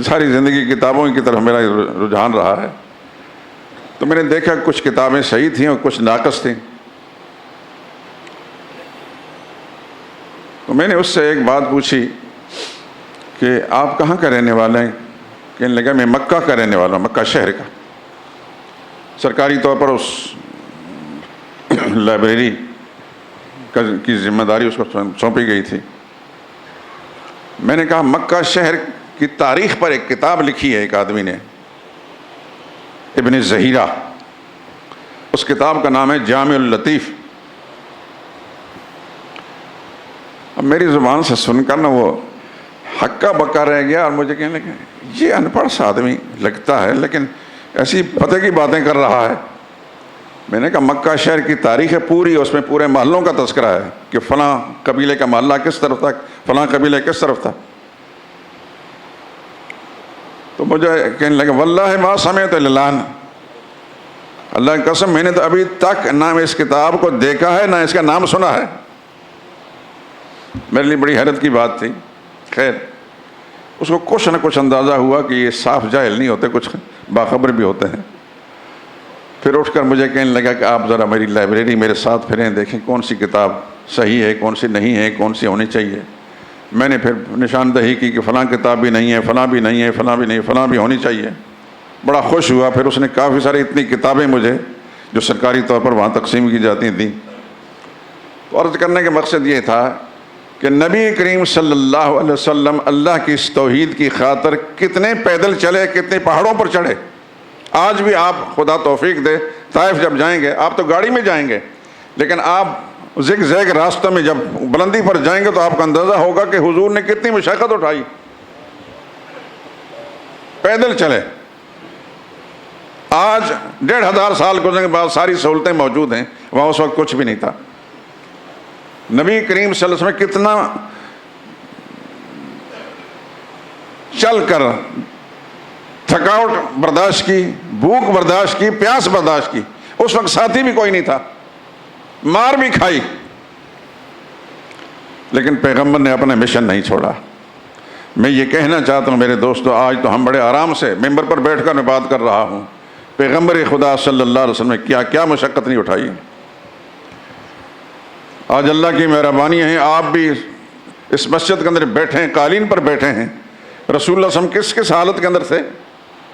ساری زندگی کتابوں کی طرف میرا رجحان رہا ہے۔ تو میں نے دیکھا کچھ کتابیں صحیح تھیں اور کچھ ناقص تھیں۔ تو میں نے اس سے ایک بات پوچھی کہ آپ کہاں کا رہنے والے ہیں؟ کہنے لگا میں مکہ کا رہنے والا ہوں، مکہ شہر کا۔ سرکاری طور پر اس لائبریری کی ذمہ داری اس کو سونپی گئی تھی۔ میں نے کہا مکہ شہر کی تاریخ پر ایک کتاب لکھی ہے ایک آدمی نے، ابن زہیرہ، اس کتاب کا نام ہے جامع اللطیف۔ اب میری زبان سے سن کر نا وہ ہکا بکا رہ گیا، اور مجھے کہنے لگا یہ ان پڑھ سا آدمی لگتا ہے لیکن ایسی پتہ کی باتیں کر رہا ہے۔ میں نے کہا مکہ شہر کی تاریخ ہے پوری، اس میں پورے محلوں کا تذکرہ ہے کہ فلاں قبیلے کا محلہ کس طرف تھا، فلاں قبیلے کس طرف تھا۔ تو مجھے کہنے لگا واللہ ما سمعت الا اللہ کی قسم میں نے تو ابھی تک نہ اس کتاب کو دیکھا ہے نہ اس کا نام سنا ہے۔ میرے لیے بڑی حیرت کی بات تھی۔ خیر اس کو کچھ نہ کچھ اندازہ ہوا کہ یہ صاف جاہل نہیں ہوتے، کچھ باخبر بھی ہوتے ہیں۔ پھر اٹھ کر مجھے کہنے لگا کہ آپ ذرا میری لائبریری میرے ساتھ پھریں، دیکھیں کون سی کتاب صحیح ہے، کون سی نہیں ہے، کون سی ہونی چاہیے۔ میں نے پھر نشاندہی کی کہ فلاں کتاب بھی نہیں ہے، فلاں بھی نہیں ہے، فلاں بھی نہیں، فلاں بھی ہونی چاہیے۔ بڑا خوش ہوا۔ پھر اس نے کافی ساری اتنی کتابیں مجھے جو سرکاری طور پر وہاں تقسیم کی جاتی تھیں۔ تو عرض کرنے کا مقصد یہ تھا کہ نبی کریم صلی اللہ علیہ وسلم اللہ کی اس توحید کی خاطر کتنے پیدل چلے، کتنے پہاڑوں پر چڑھے۔ آج بھی آپ خدا توفیق دے طائف جب جائیں گے، آپ تو گاڑی میں جائیں گے، لیکن آپ زگ زیگ راستوں میں جب بلندی پر جائیں گے تو آپ کو اندازہ ہوگا کہ حضور نے کتنی مشقت اٹھائی، پیدل چلے۔ آج 1500 سال گزرنے کے بعد ساری سہولتیں موجود ہیں، وہاں اس وقت کچھ بھی نہیں تھا۔ نبی کریم صلی اللہ علیہ وسلم کتنا چل کر تھکاوٹ برداشت کی، بھوک برداشت کی، پیاس برداشت کی۔ اس وقت ساتھی بھی کوئی نہیں تھا، مار بھی کھائی، لیکن پیغمبر نے اپنا مشن نہیں چھوڑا۔ میں یہ کہنا چاہتا ہوں میرے دوستو، آج تو ہم بڑے آرام سے ممبر پر بیٹھ کر میں بات کر رہا ہوں، پیغمبر خدا صلی اللہ علیہ وسلم نے کیا کیا مشقت نہیں اٹھائی۔ آج اللہ کی مہربانی ہے، آپ بھی اس مسجد کے اندر بیٹھے ہیں، قالین پر بیٹھے ہیں۔ رسول اللہ صلی اللہ علیہ وسلم کس حالت کے اندر تھے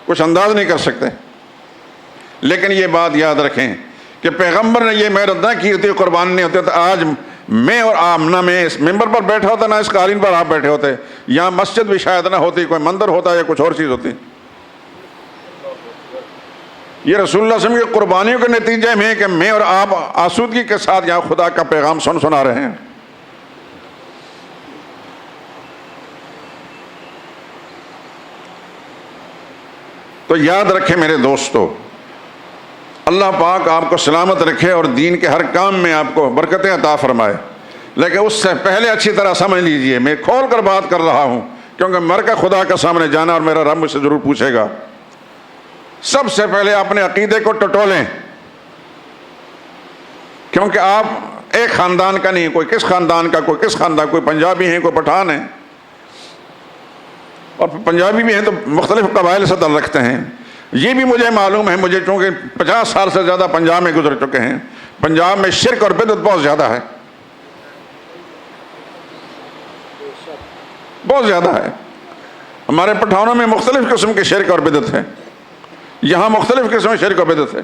کچھ انداز نہیں کر سکتے، لیکن یہ بات یاد رکھیں کہ پیغمبر نے یہ محنت نہ کی ہوتی، قربان نہیں ہوتے، تو آج میں اور آپ نہ میں اس ممبر پر بیٹھا ہوتا، نہ اس قالین پر آپ بیٹھے ہوتے، یہاں مسجد بھی شاید نہ ہوتی، کوئی مندر ہوتا یا کچھ اور چیز ہوتی۔ یہ رسول اللہ صلی اللہ علیہ وسلم کی قربانیوں کے نتیجے میں کہ میں اور آپ آسودگی کے ساتھ یہاں خدا کا پیغام سنا رہے ہیں۔ تو یاد رکھیں میرے دوستو، اللہ پاک آپ کو سلامت رکھے اور دین کے ہر کام میں آپ کو برکتیں عطا فرمائے. لیکن اس سے پہلے اچھی طرح سمجھ لیجئے، میں کھول کر بات کر رہا ہوں کیونکہ مر کا خدا کا سامنے جانا اور میرا رب مجھ سے ضرور پوچھے گا. سب سے پہلے اپنے عقیدے کو ٹٹولیں، کیونکہ آپ ایک خاندان کا نہیں، کوئی کس خاندان کا، کوئی کس خاندان، کوئی پنجابی ہیں، کوئی پٹھان ہیں، اور پنجابی بھی ہیں تو مختلف قبائل سے تعلق رکھتے ہیں. یہ بھی مجھے معلوم ہے، مجھے چونکہ 50 سال سے زیادہ پنجاب میں گزر چکے ہیں. پنجاب میں شرک اور بدعت بہت زیادہ ہے، بہت زیادہ ہے. ہمارے پٹھانوں میں مختلف قسم کے شرک اور بدعت ہے، یہاں مختلف قسم کے شرک اور بدعت ہے.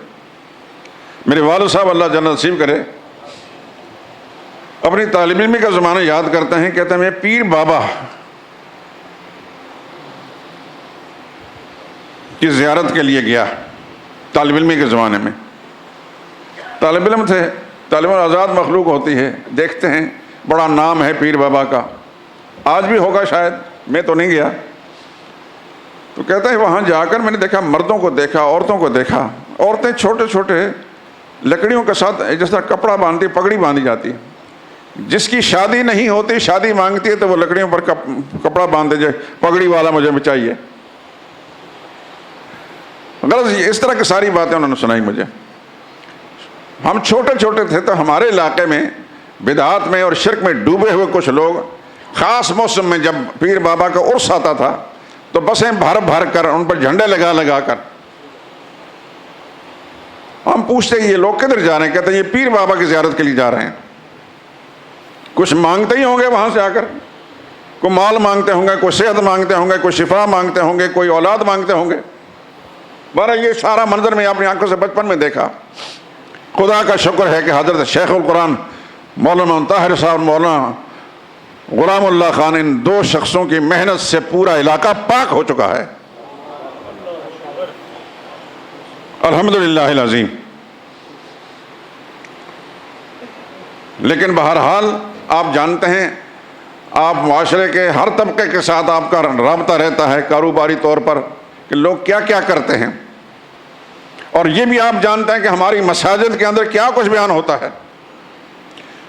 میرے والد صاحب اللہ جنت نصیب کرے اپنی طالب علمی کا زمانہ یاد کرتے ہیں، کہتے ہیں میں پیر بابا کی زیارت کے لیے گیا. طالب علمی کے زمانے میں طالب علم تھے، طالب علم آزاد مخلوق ہوتی ہے، دیکھتے ہیں بڑا نام ہے پیر بابا کا، آج بھی ہوگا شاید، میں تو نہیں گیا. تو کہتے ہیں وہاں جا کر میں نے دیکھا، مردوں کو دیکھا، عورتوں کو دیکھا. عورتیں چھوٹے چھوٹے لکڑیوں کے ساتھ جس طرح کپڑا باندھتی، پگڑی باندھی جاتی. جس کی شادی نہیں ہوتی، شادی مانگتی ہے تو وہ لکڑیوں پر کپڑا باندھ دے، پگڑی والا مجھے چاہیے. غرض اس طرح کی ساری باتیں انہوں نے سنائی مجھے. ہم چھوٹے چھوٹے تھے تو ہمارے علاقے میں بدعات میں اور شرک میں ڈوبے ہوئے کچھ لوگ خاص موسم میں جب پیر بابا کا عرس آتا تھا تو بسیں بھر بھر کر ان پر جھنڈے لگا لگا کر، ہم پوچھتے یہ لوگ کدھر جا رہے ہیں؟ کہتے ہیں یہ پیر بابا کی زیارت کے لیے جا رہے ہیں. کچھ مانگتے ہی ہوں گے وہاں سے آ کر، کوئی مال مانگتے ہوں گے، کوئی صحت مانگتے ہوں گے، کوئی شفا مانگتے ہوں گے، کوئی اولاد مانگتے ہوں گے. بارہ یہ سارا منظر میں اپنی آنکھوں سے بچپن میں دیکھا. خدا کا شکر ہے کہ حضرت شیخ القرآن مولانا طاہر صاحب، مولانا غلام اللہ خان، ان دو شخصوں کی محنت سے پورا علاقہ پاک ہو چکا ہے، الحمدللہ العظیم. لیکن بہرحال آپ جانتے ہیں، آپ معاشرے کے ہر طبقے کے ساتھ آپ کا رابطہ رہتا ہے کاروباری طور پر کہ لوگ کیا کیا کرتے ہیں، اور یہ بھی آپ جانتے ہیں کہ ہماری مساجد کے اندر کیا کچھ بیان ہوتا ہے.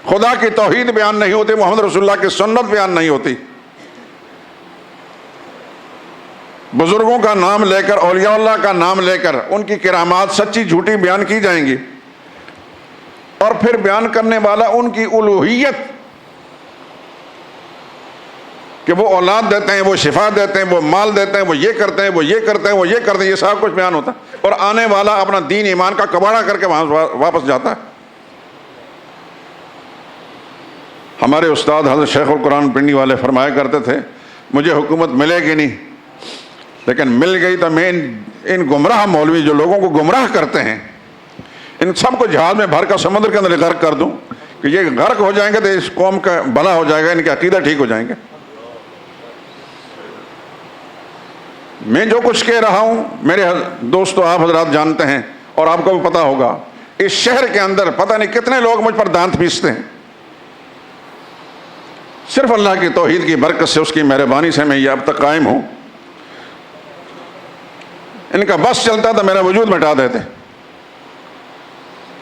خدا کی توحید بیان نہیں ہوتی، محمد رسول اللہ کی سنت بیان نہیں ہوتی. بزرگوں کا نام لے کر، اولیاء اللہ کا نام لے کر ان کی کرامات سچی جھوٹی بیان کی جائیں گی، اور پھر بیان کرنے والا ان کی الوہیت کہ وہ اولاد دیتے ہیں، وہ شفا دیتے ہیں، وہ مال دیتے ہیں، وہ یہ کرتے ہیں، وہ یہ کرتے ہیں، وہ یہ کرتے ہیں، یہ سب کچھ بیان ہوتا ہے. اور آنے والا اپنا دین ایمان کا کباڑا کر کے وہاں واپس جاتا ہے. ہمارے استاد حضرت شیخ القرآن پنڈی والے فرمایا کرتے تھے مجھے حکومت ملے گی نہیں، لیکن مل گئی تو میں ان گمراہ مولوی جو لوگوں کو گمراہ کرتے ہیں، ان سب کو جہاز میں بھر کر سمندر کے اندر غرق کر دوں کہ یہ غرق ہو جائیں گے تو اس قوم کا بھلا ہو جائے گا، ان کے عقیدہ ٹھیک ہو جائیں گے. میں جو کچھ کہہ رہا ہوں میرے دوستو آپ حضرات جانتے ہیں، اور آپ کو بھی پتا ہوگا اس شہر کے اندر پتہ نہیں کتنے لوگ مجھ پر دانت پیستے ہیں. صرف اللہ کی توحید کی برکت سے، اس کی مہربانی سے میں یہ اب تک قائم ہوں. ان کا بس چلتا تو میرا وجود مٹا دیتے.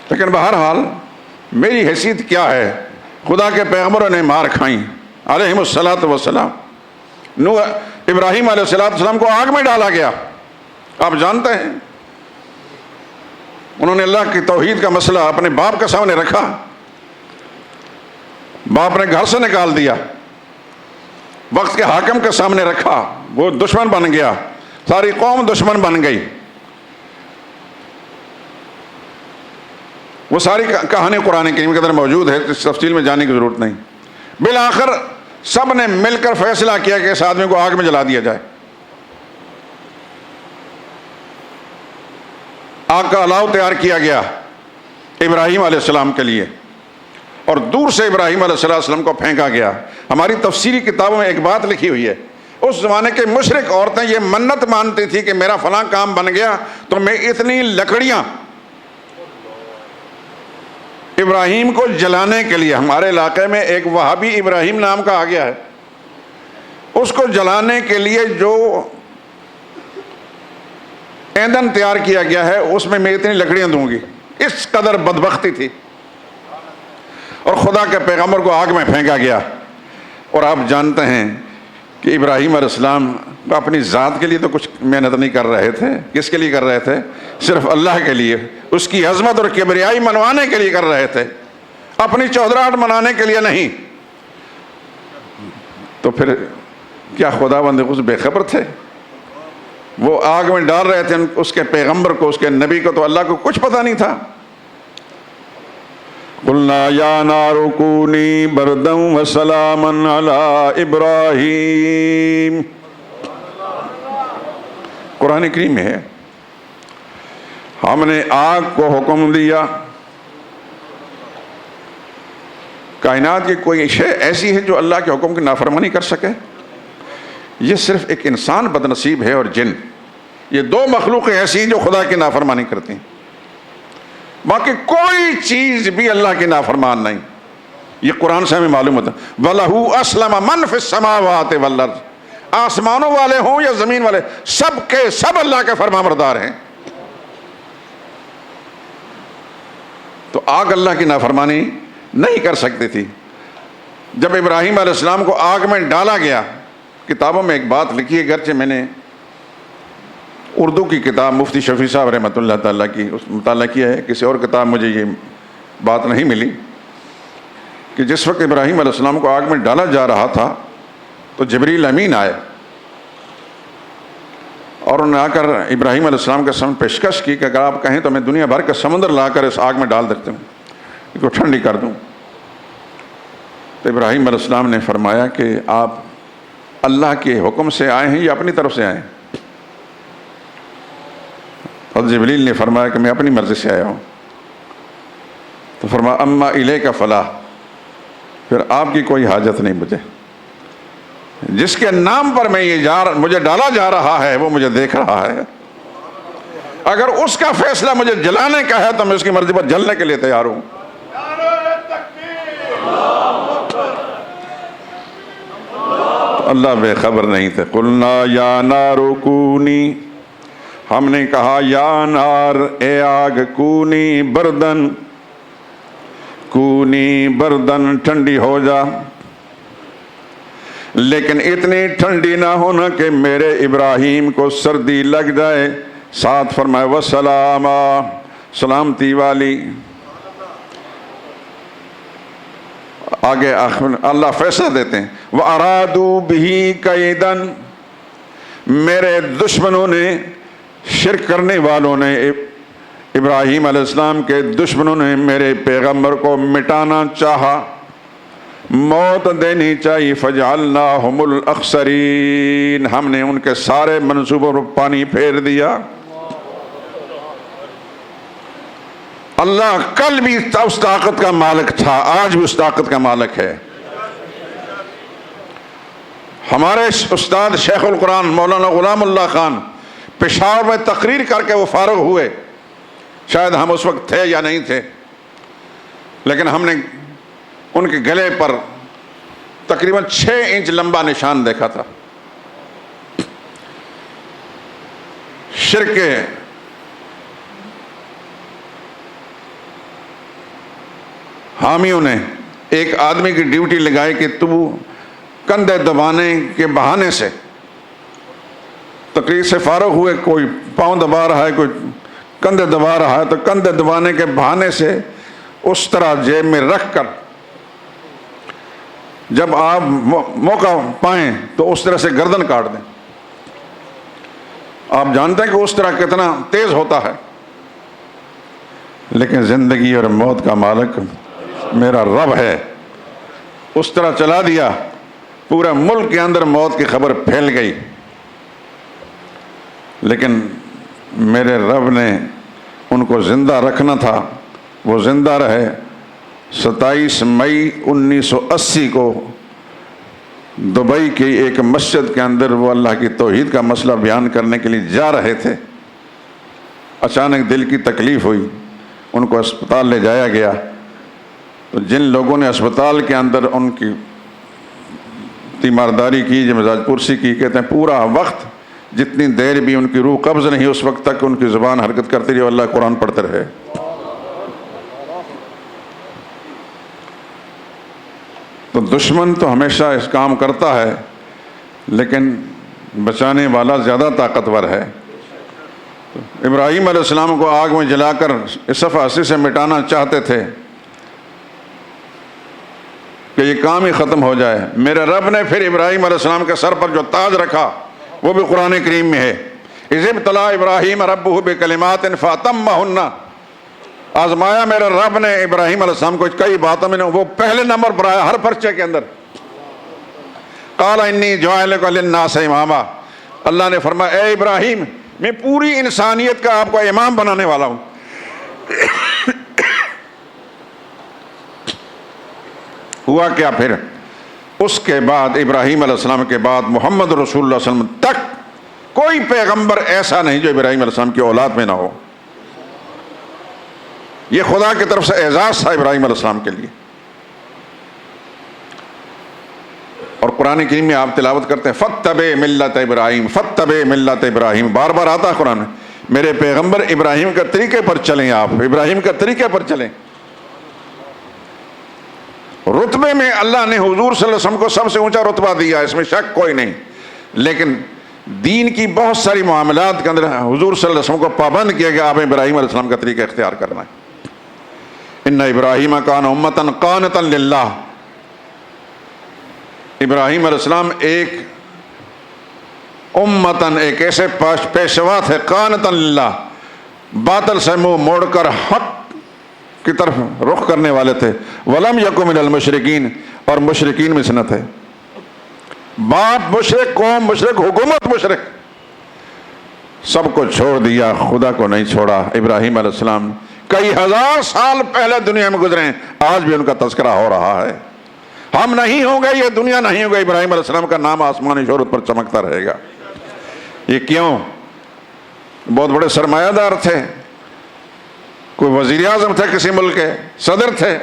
لیکن بہرحال میری حیثیت کیا ہے؟ خدا کے پیغمبروں نے مار کھائیں علیہم الصلاۃ والسلام. ابراہیم علیہ السلام کو آگ میں ڈالا گیا، آپ جانتے ہیں. انہوں نے اللہ کی توحید کا مسئلہ اپنے باپ کے سامنے رکھا، باپ نے گھر سے نکال دیا، وقت کے حاکم کے سامنے رکھا، وہ دشمن بن گیا، ساری قوم دشمن بن گئی. وہ ساری کہانی قرآن کریم کے اندر موجود ہے، اس تفصیل میں جانے کی ضرورت نہیں. بالآخر سب نے مل کر فیصلہ کیا کہ اس آدمی کو آگ میں جلا دیا جائے. آگ کا الاؤ تیار کیا گیا ابراہیم علیہ السلام کے لیے، اور دور سے ابراہیم علیہ السلام کو پھینکا گیا. ہماری تفسیری کتابوں میں ایک بات لکھی ہوئی ہے، اس زمانے کے مشرک عورتیں یہ منت مانتی تھی کہ میرا فلاں کام بن گیا تو میں اتنی لکڑیاں ابراہیم کو جلانے کے لیے، ہمارے علاقے میں ایک وہابی ابراہیم نام کا آ گیا ہے، اس کو جلانے کے لیے جو ایندھن تیار کیا گیا ہے، اس میں اتنی لکڑیاں دوں گی. اس قدر بدبختی تھی. اور خدا کے پیغمبر کو آگ میں پھینکا گیا. اور آپ جانتے ہیں کہ ابراہیم علیہ السلام اپنی ذات کے لیے تو کچھ محنت نہیں کر رہے تھے. کس کے لیے کر رہے تھے؟ صرف اللہ کے لیے، اس کی عظمت اور کبریائی منوانے کے لیے کر رہے تھے، اپنی چودراہٹ منانے کے لیے نہیں. تو پھر کیا خداوند اس بے خبر تھے؟ وہ آگ میں ڈال رہے تھے اس کے پیغمبر کو، اس کے نبی کو، تو اللہ کو کچھ پتہ نہیں تھا. قلنا یا نار کونی بردا وسلاما علی ابراہیم. قرآن کریم میں ہے. ہم نے آگ کو حکم دیا. کائنات کی کوئی شے ایسی ہے جو اللہ کے حکم کی نافرمانی کر سکے؟ یہ صرف ایک انسان بد نصیب ہے اور جن. یہ دو مخلوقیں ایسی ہیں جو خدا کی نافرمانی کرتی ہیں. باقی کوئی چیز بھی اللہ کی نافرمان نہیں. یہ قرآن سے ہمیں معلوم ہوتا ہے. وَلَهُ أَسْلَمَ مَنْ فِي السَّمَاوَاتِ وَالْأَرْضِ. آسمانوں والے ہوں یا زمین والے، سب کے سب اللہ کے فرمانبردار ہیں. تو آگ اللہ کی نافرمانی نہیں کر سکتی تھی. جب ابراہیم علیہ السلام کو آگ میں ڈالا گیا، کتابوں میں ایک بات لکھی ہے، گرچہ میں نے اردو کی کتاب مفتی شفیع صاحب رحمۃ اللہ تعالیٰ کی اس مطالعہ کیا ہے، کسی اور کتاب مجھے یہ بات نہیں ملی، کہ جس وقت ابراہیم علیہ السلام کو آگ میں ڈالا جا رہا تھا تو جبریل امین آئے اور انہوں نے آ کر ابراہیم علیہ السلام کے سامنے پیشکش کی کہ اگر آپ کہیں تو میں دنیا بھر کا سمندر لا کر اس آگ میں ڈال دیتا ہوں، اس کو ٹھنڈی کر دوں. تو ابراہیم علیہ السلام نے فرمایا کہ آپ اللہ کے حکم سے آئے ہیں یا اپنی طرف سے آئے ہیں؟ اور جبریل نے فرمایا کہ میں اپنی مرضی سے آیا ہوں. تو فرمایا اما الیک فلاح، پھر آپ کی کوئی حاجت نہیں مجھے. جس کے نام پر میں مجھے ڈالا جا رہا ہے وہ مجھے دیکھ رہا ہے. اگر اس کا فیصلہ مجھے جلانے کا ہے تو میں اس کی مرضی پر جلنے کے لیے تیار ہوں. اللہ بے خبر نہیں تھے. قلنا یا نار کونی، ہم نے کہا یا نار اے آگ، کونی بردن، کونی بردن ٹھنڈی ہو جا، لیکن اتنی ٹھنڈی نہ ہونا کہ میرے ابراہیم کو سردی لگ جائے. ساتھ فرمائے وسلاما، سلامتی والی. آگے اللہ فیصلہ دیتے ہیں وَأَرَادُوا بِهِ كَيْدًا، میرے دشمنوں نے، شرک کرنے والوں نے، ابراہیم علیہ السلام کے دشمنوں نے میرے پیغمبر کو مٹانا چاہا، موت دینی چاہیے. فَجْعَلْنَاهُمُ الْأَخْسَرِينَ، ہم نے ان کے سارے منصوبوں پر پانی پھیر دیا. اللہ کل بھی اس طاقت کا مالک تھا، آج بھی اس طاقت کا مالک ہے. ہمارے استاد شیخ القرآن مولانا غلام اللہ خان پشاور میں تقریر کر کے وہ فارغ ہوئے. شاید ہم اس وقت تھے یا نہیں تھے، لیکن ہم نے ان کے گلے پر تقریباً 6 انچ لمبا نشان دیکھا تھا. شرک حامیوں نے ایک آدمی کی ڈیوٹی لگائی کہ تو کندھے دبانے کے بہانے سے، تقریر سے فارغ ہوئے، کوئی پاؤں دبا رہا ہے، کوئی کندھے دبا رہا ہے، تو کندھے دبانے کے بہانے سے اس طرح جیب میں رکھ کر جب آپ موقع پائیں تو اس طرح سے گردن کاٹ دیں. آپ جانتے ہیں کہ اس طرح کتنا تیز ہوتا ہے، لیکن زندگی اور موت کا مالک میرا رب ہے. اس طرح چلا دیا، پورے ملک کے اندر موت کی خبر پھیل گئی. لیکن میرے رب نے ان کو زندہ رکھنا تھا، وہ زندہ رہے. 27 مئی 1980 کو دبئی کی ایک مسجد کے اندر وہ اللہ کی توحید کا مسئلہ بیان کرنے کے لیے جا رہے تھے. اچانک دل کی تکلیف ہوئی، ان کو اسپتال لے جایا گیا. تو جن لوگوں نے اسپتال کے اندر ان کی تیمارداری کی، جو مزاج پرسی کی، کہتے ہیں پورا وقت جتنی دیر بھی ان کی روح قبض نہیں اس وقت تک ان کی زبان حرکت کرتی رہی اور اللہ قرآن پڑھتے رہے۔ تو دشمن تو ہمیشہ اس کام کرتا ہے، لیکن بچانے والا زیادہ طاقتور ہے۔ ابراہیم علیہ السلام کو آگ میں جلا کر اس صفحہ سے مٹانا چاہتے تھے کہ یہ کام ہی ختم ہو جائے، میرے رب نے پھر ابراہیم علیہ السلام کے سر پر جو تاج رکھا وہ بھی قرآن کریم میں ہے۔ اذ ابتلی ابراہیم ربہ بکلمات فاتمہن، آزمایا میرے رب نے ابراہیم علیہ السلام کو کئی باتوں میں، وہ پہلے نمبر پر آیا ہر پرچے کے اندر۔ قال انی جاعلک للناس اماما، اللہ نے فرمایا اے ابراہیم میں پوری انسانیت کا آپ کو امام بنانے والا ہوں۔ ہوا کیا پھر؟ اس کے بعد ابراہیم علیہ السلام کے بعد محمد رسول اللہ صلی اللہ علیہ وسلم تک کوئی پیغمبر ایسا نہیں جو ابراہیم علیہ السلام کی اولاد میں نہ ہو۔ یہ خدا کی طرف سے اعزاز تھا ابراہیم علیہ السلام کے لیے۔ اور قرآن کریم میں آپ تلاوت کرتے ہیں فاتبع ملت ابراہیم، فاتبع ملت ابراہیم، بار بار آتا ہے قرآن میں، میرے پیغمبر ابراہیم کے طریقے پر چلیں، آپ ابراہیم کے طریقے پر چلیں۔ رتبے میں اللہ نے حضور صلی اللہ علیہ وسلم کو سب سے اونچا رتبہ دیا، اس میں شک کوئی نہیں، لیکن دین کی بہت ساری معاملات کے اندر حضور صلی اللہ علیہ وسلم کو پابند کیا گیا، آپ ابراہیم علیہ السلام کا طریقہ اختیار کرنا ہے۔ ان ابراہیم کان امۃ قانتا للہ، ابراہیم علیہ السلام ایک امتن، ایک ایسے پیشوا تھے، قانتا للہ، باطل سے منہ موڑ کر حق کی طرف رخ کرنے والے تھے، ولم یکن من المشرکین، اور مشرکین میں سے نہ تھے۔ باپ مشرک، قوم مشرک، حکومت مشرک، سب کو چھوڑ دیا، خدا کو نہیں چھوڑا۔ ابراہیم علیہ السلام کئی ہزار سال پہلے دنیا میں گزرے ہیں، آج بھی ان کا تذکرہ ہو رہا ہے۔ ہم نہیں ہوں گے، یہ دنیا نہیں ہوگا، ابراہیم علیہ السلام کا نام آسمانی شہرت پر چمکتا رہے گا۔ یہ کیوں؟ بہت بڑے سرمایہ دار تھے، کوئی وزیر اعظم تھے کسی ملک کے، صدر تھے،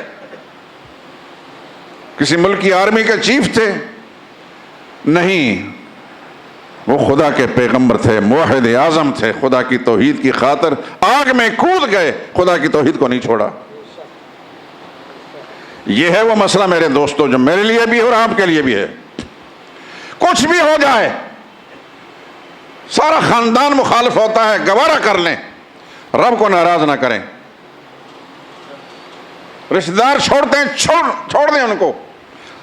کسی ملک کی آرمی کے چیف تھے؟ نہیں، وہ خدا کے پیغمبر تھے، موحد اعظم تھے، خدا کی توحید کی خاطر آگ میں کود گئے، خدا کی توحید کو نہیں چھوڑا۔ یہ ہے وہ مسئلہ میرے دوستو جو میرے لیے بھی ہے اور آپ کے لیے بھی ہے۔ کچھ بھی ہو جائے، سارا خاندان مخالف ہوتا ہے، گوارا کر لیں، رب کو ناراض نہ کریں۔ رشتہ دار چھوڑتے ہیں، چھوڑ دیں ان کو،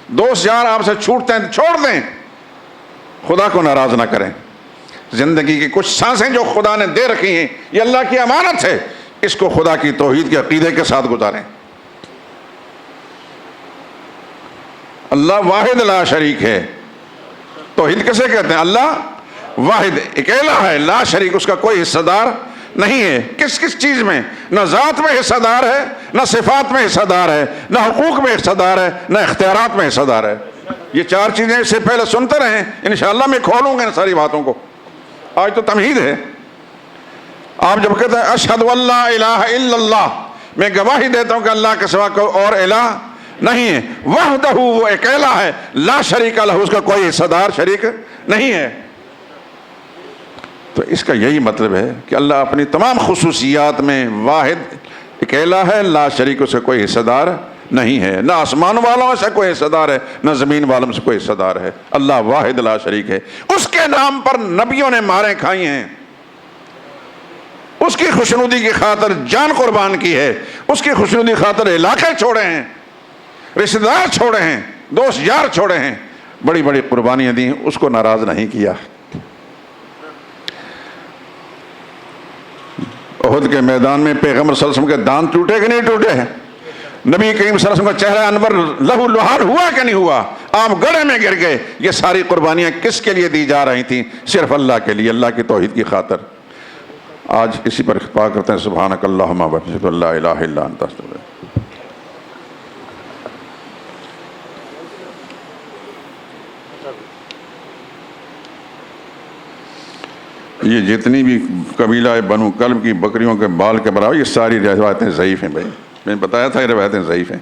دوست یار آپ سے چھوٹتے ہیں چھوڑ دیں، خدا کو ناراض نہ کریں۔ زندگی کی کچھ سانسیں جو خدا نے دے رکھی ہیں، یہ اللہ کی امانت ہے، اس کو خدا کی توحید کے عقیدے کے ساتھ گزاریں۔ اللہ واحد لا شریک ہے۔ توحید کسے کہتے ہیں؟ اللہ واحد اکیلا ہے، لا شریک، اس کا کوئی حصہ دار نہیں ہے۔ کس کس چیز میں؟ نہ ذات میں حصہ دار ہے، نہ صفات میں حصہ دار ہے، نہ حقوق میں حصہ دار ہے، نہ اختیارات میں حصہ دار ہے۔ یہ چار چیزیں اس سے پہلے سنتے رہیں، انشاءاللہ میں کھولوں گا ان ساری باتوں کو۔ آج تو تمہید ہے۔ آپ جب کہتے ہیں اشہد ان لا الہ الا اللہ، میں گواہی دیتا ہوں کہ اللہ کے سوا کوئی اور الہ نہیں ہے، وحدہ، وہ اکیلا ہے، لا شریک لہ، اس کا کوئی حصہ دار شریک نہیں ہے۔ تو اس کا یہی مطلب ہے کہ اللہ اپنی تمام خصوصیات میں واحد اکیلا ہے، لا شریک، اس کا کوئی حصہ دار نہیں ہے، نہ آسمان والوں سے کوئی حصہ دار ہے، نہ زمین والوں سے کوئی حصہ دار ہے۔ اللہ واحد لا شریک ہے۔ اس کے نام پر نبیوں نے ماریں کھائی ہیں، اس کی خوشنودی کی خاطر جان قربان کی ہے، اس کی خوشنودی کی خاطر علاقے چھوڑے ہیں، رشتہ دار چھوڑے ہیں، دوست یار چھوڑے ہیں، بڑی بڑی قربانیاں دیں، اس کو ناراض نہیں کیا۔ احد کے میدان میں پیغمبر صلی اللہ علیہ وسلم کے دانت ٹوٹے کہ نہیں ٹوٹے ہیں؟ نبی کریم صلی اللہ علیہ وسلم کا چہرہ انور لہو لہار ہوا کہ نہیں ہوا؟ آپ گڑھے میں گر گئے۔ یہ ساری قربانیاں کس کے لیے دی جا رہی تھیں؟ صرف اللہ کے لیے، اللہ کی توحید کی خاطر۔ آج اسی پر اختفا کرتے ہیں۔ سبحانک اللہم و بحمدک، لا الہ الا انت، استغفرک۔ یہ جتنی بھی قبیلہ بنو کلب کی بکریوں کے بال کے برابر، یہ ساری روایتیں ضعیف ہیں بھائی، میں نے بتایا تھا یہ روایتیں ضعیف ہیں۔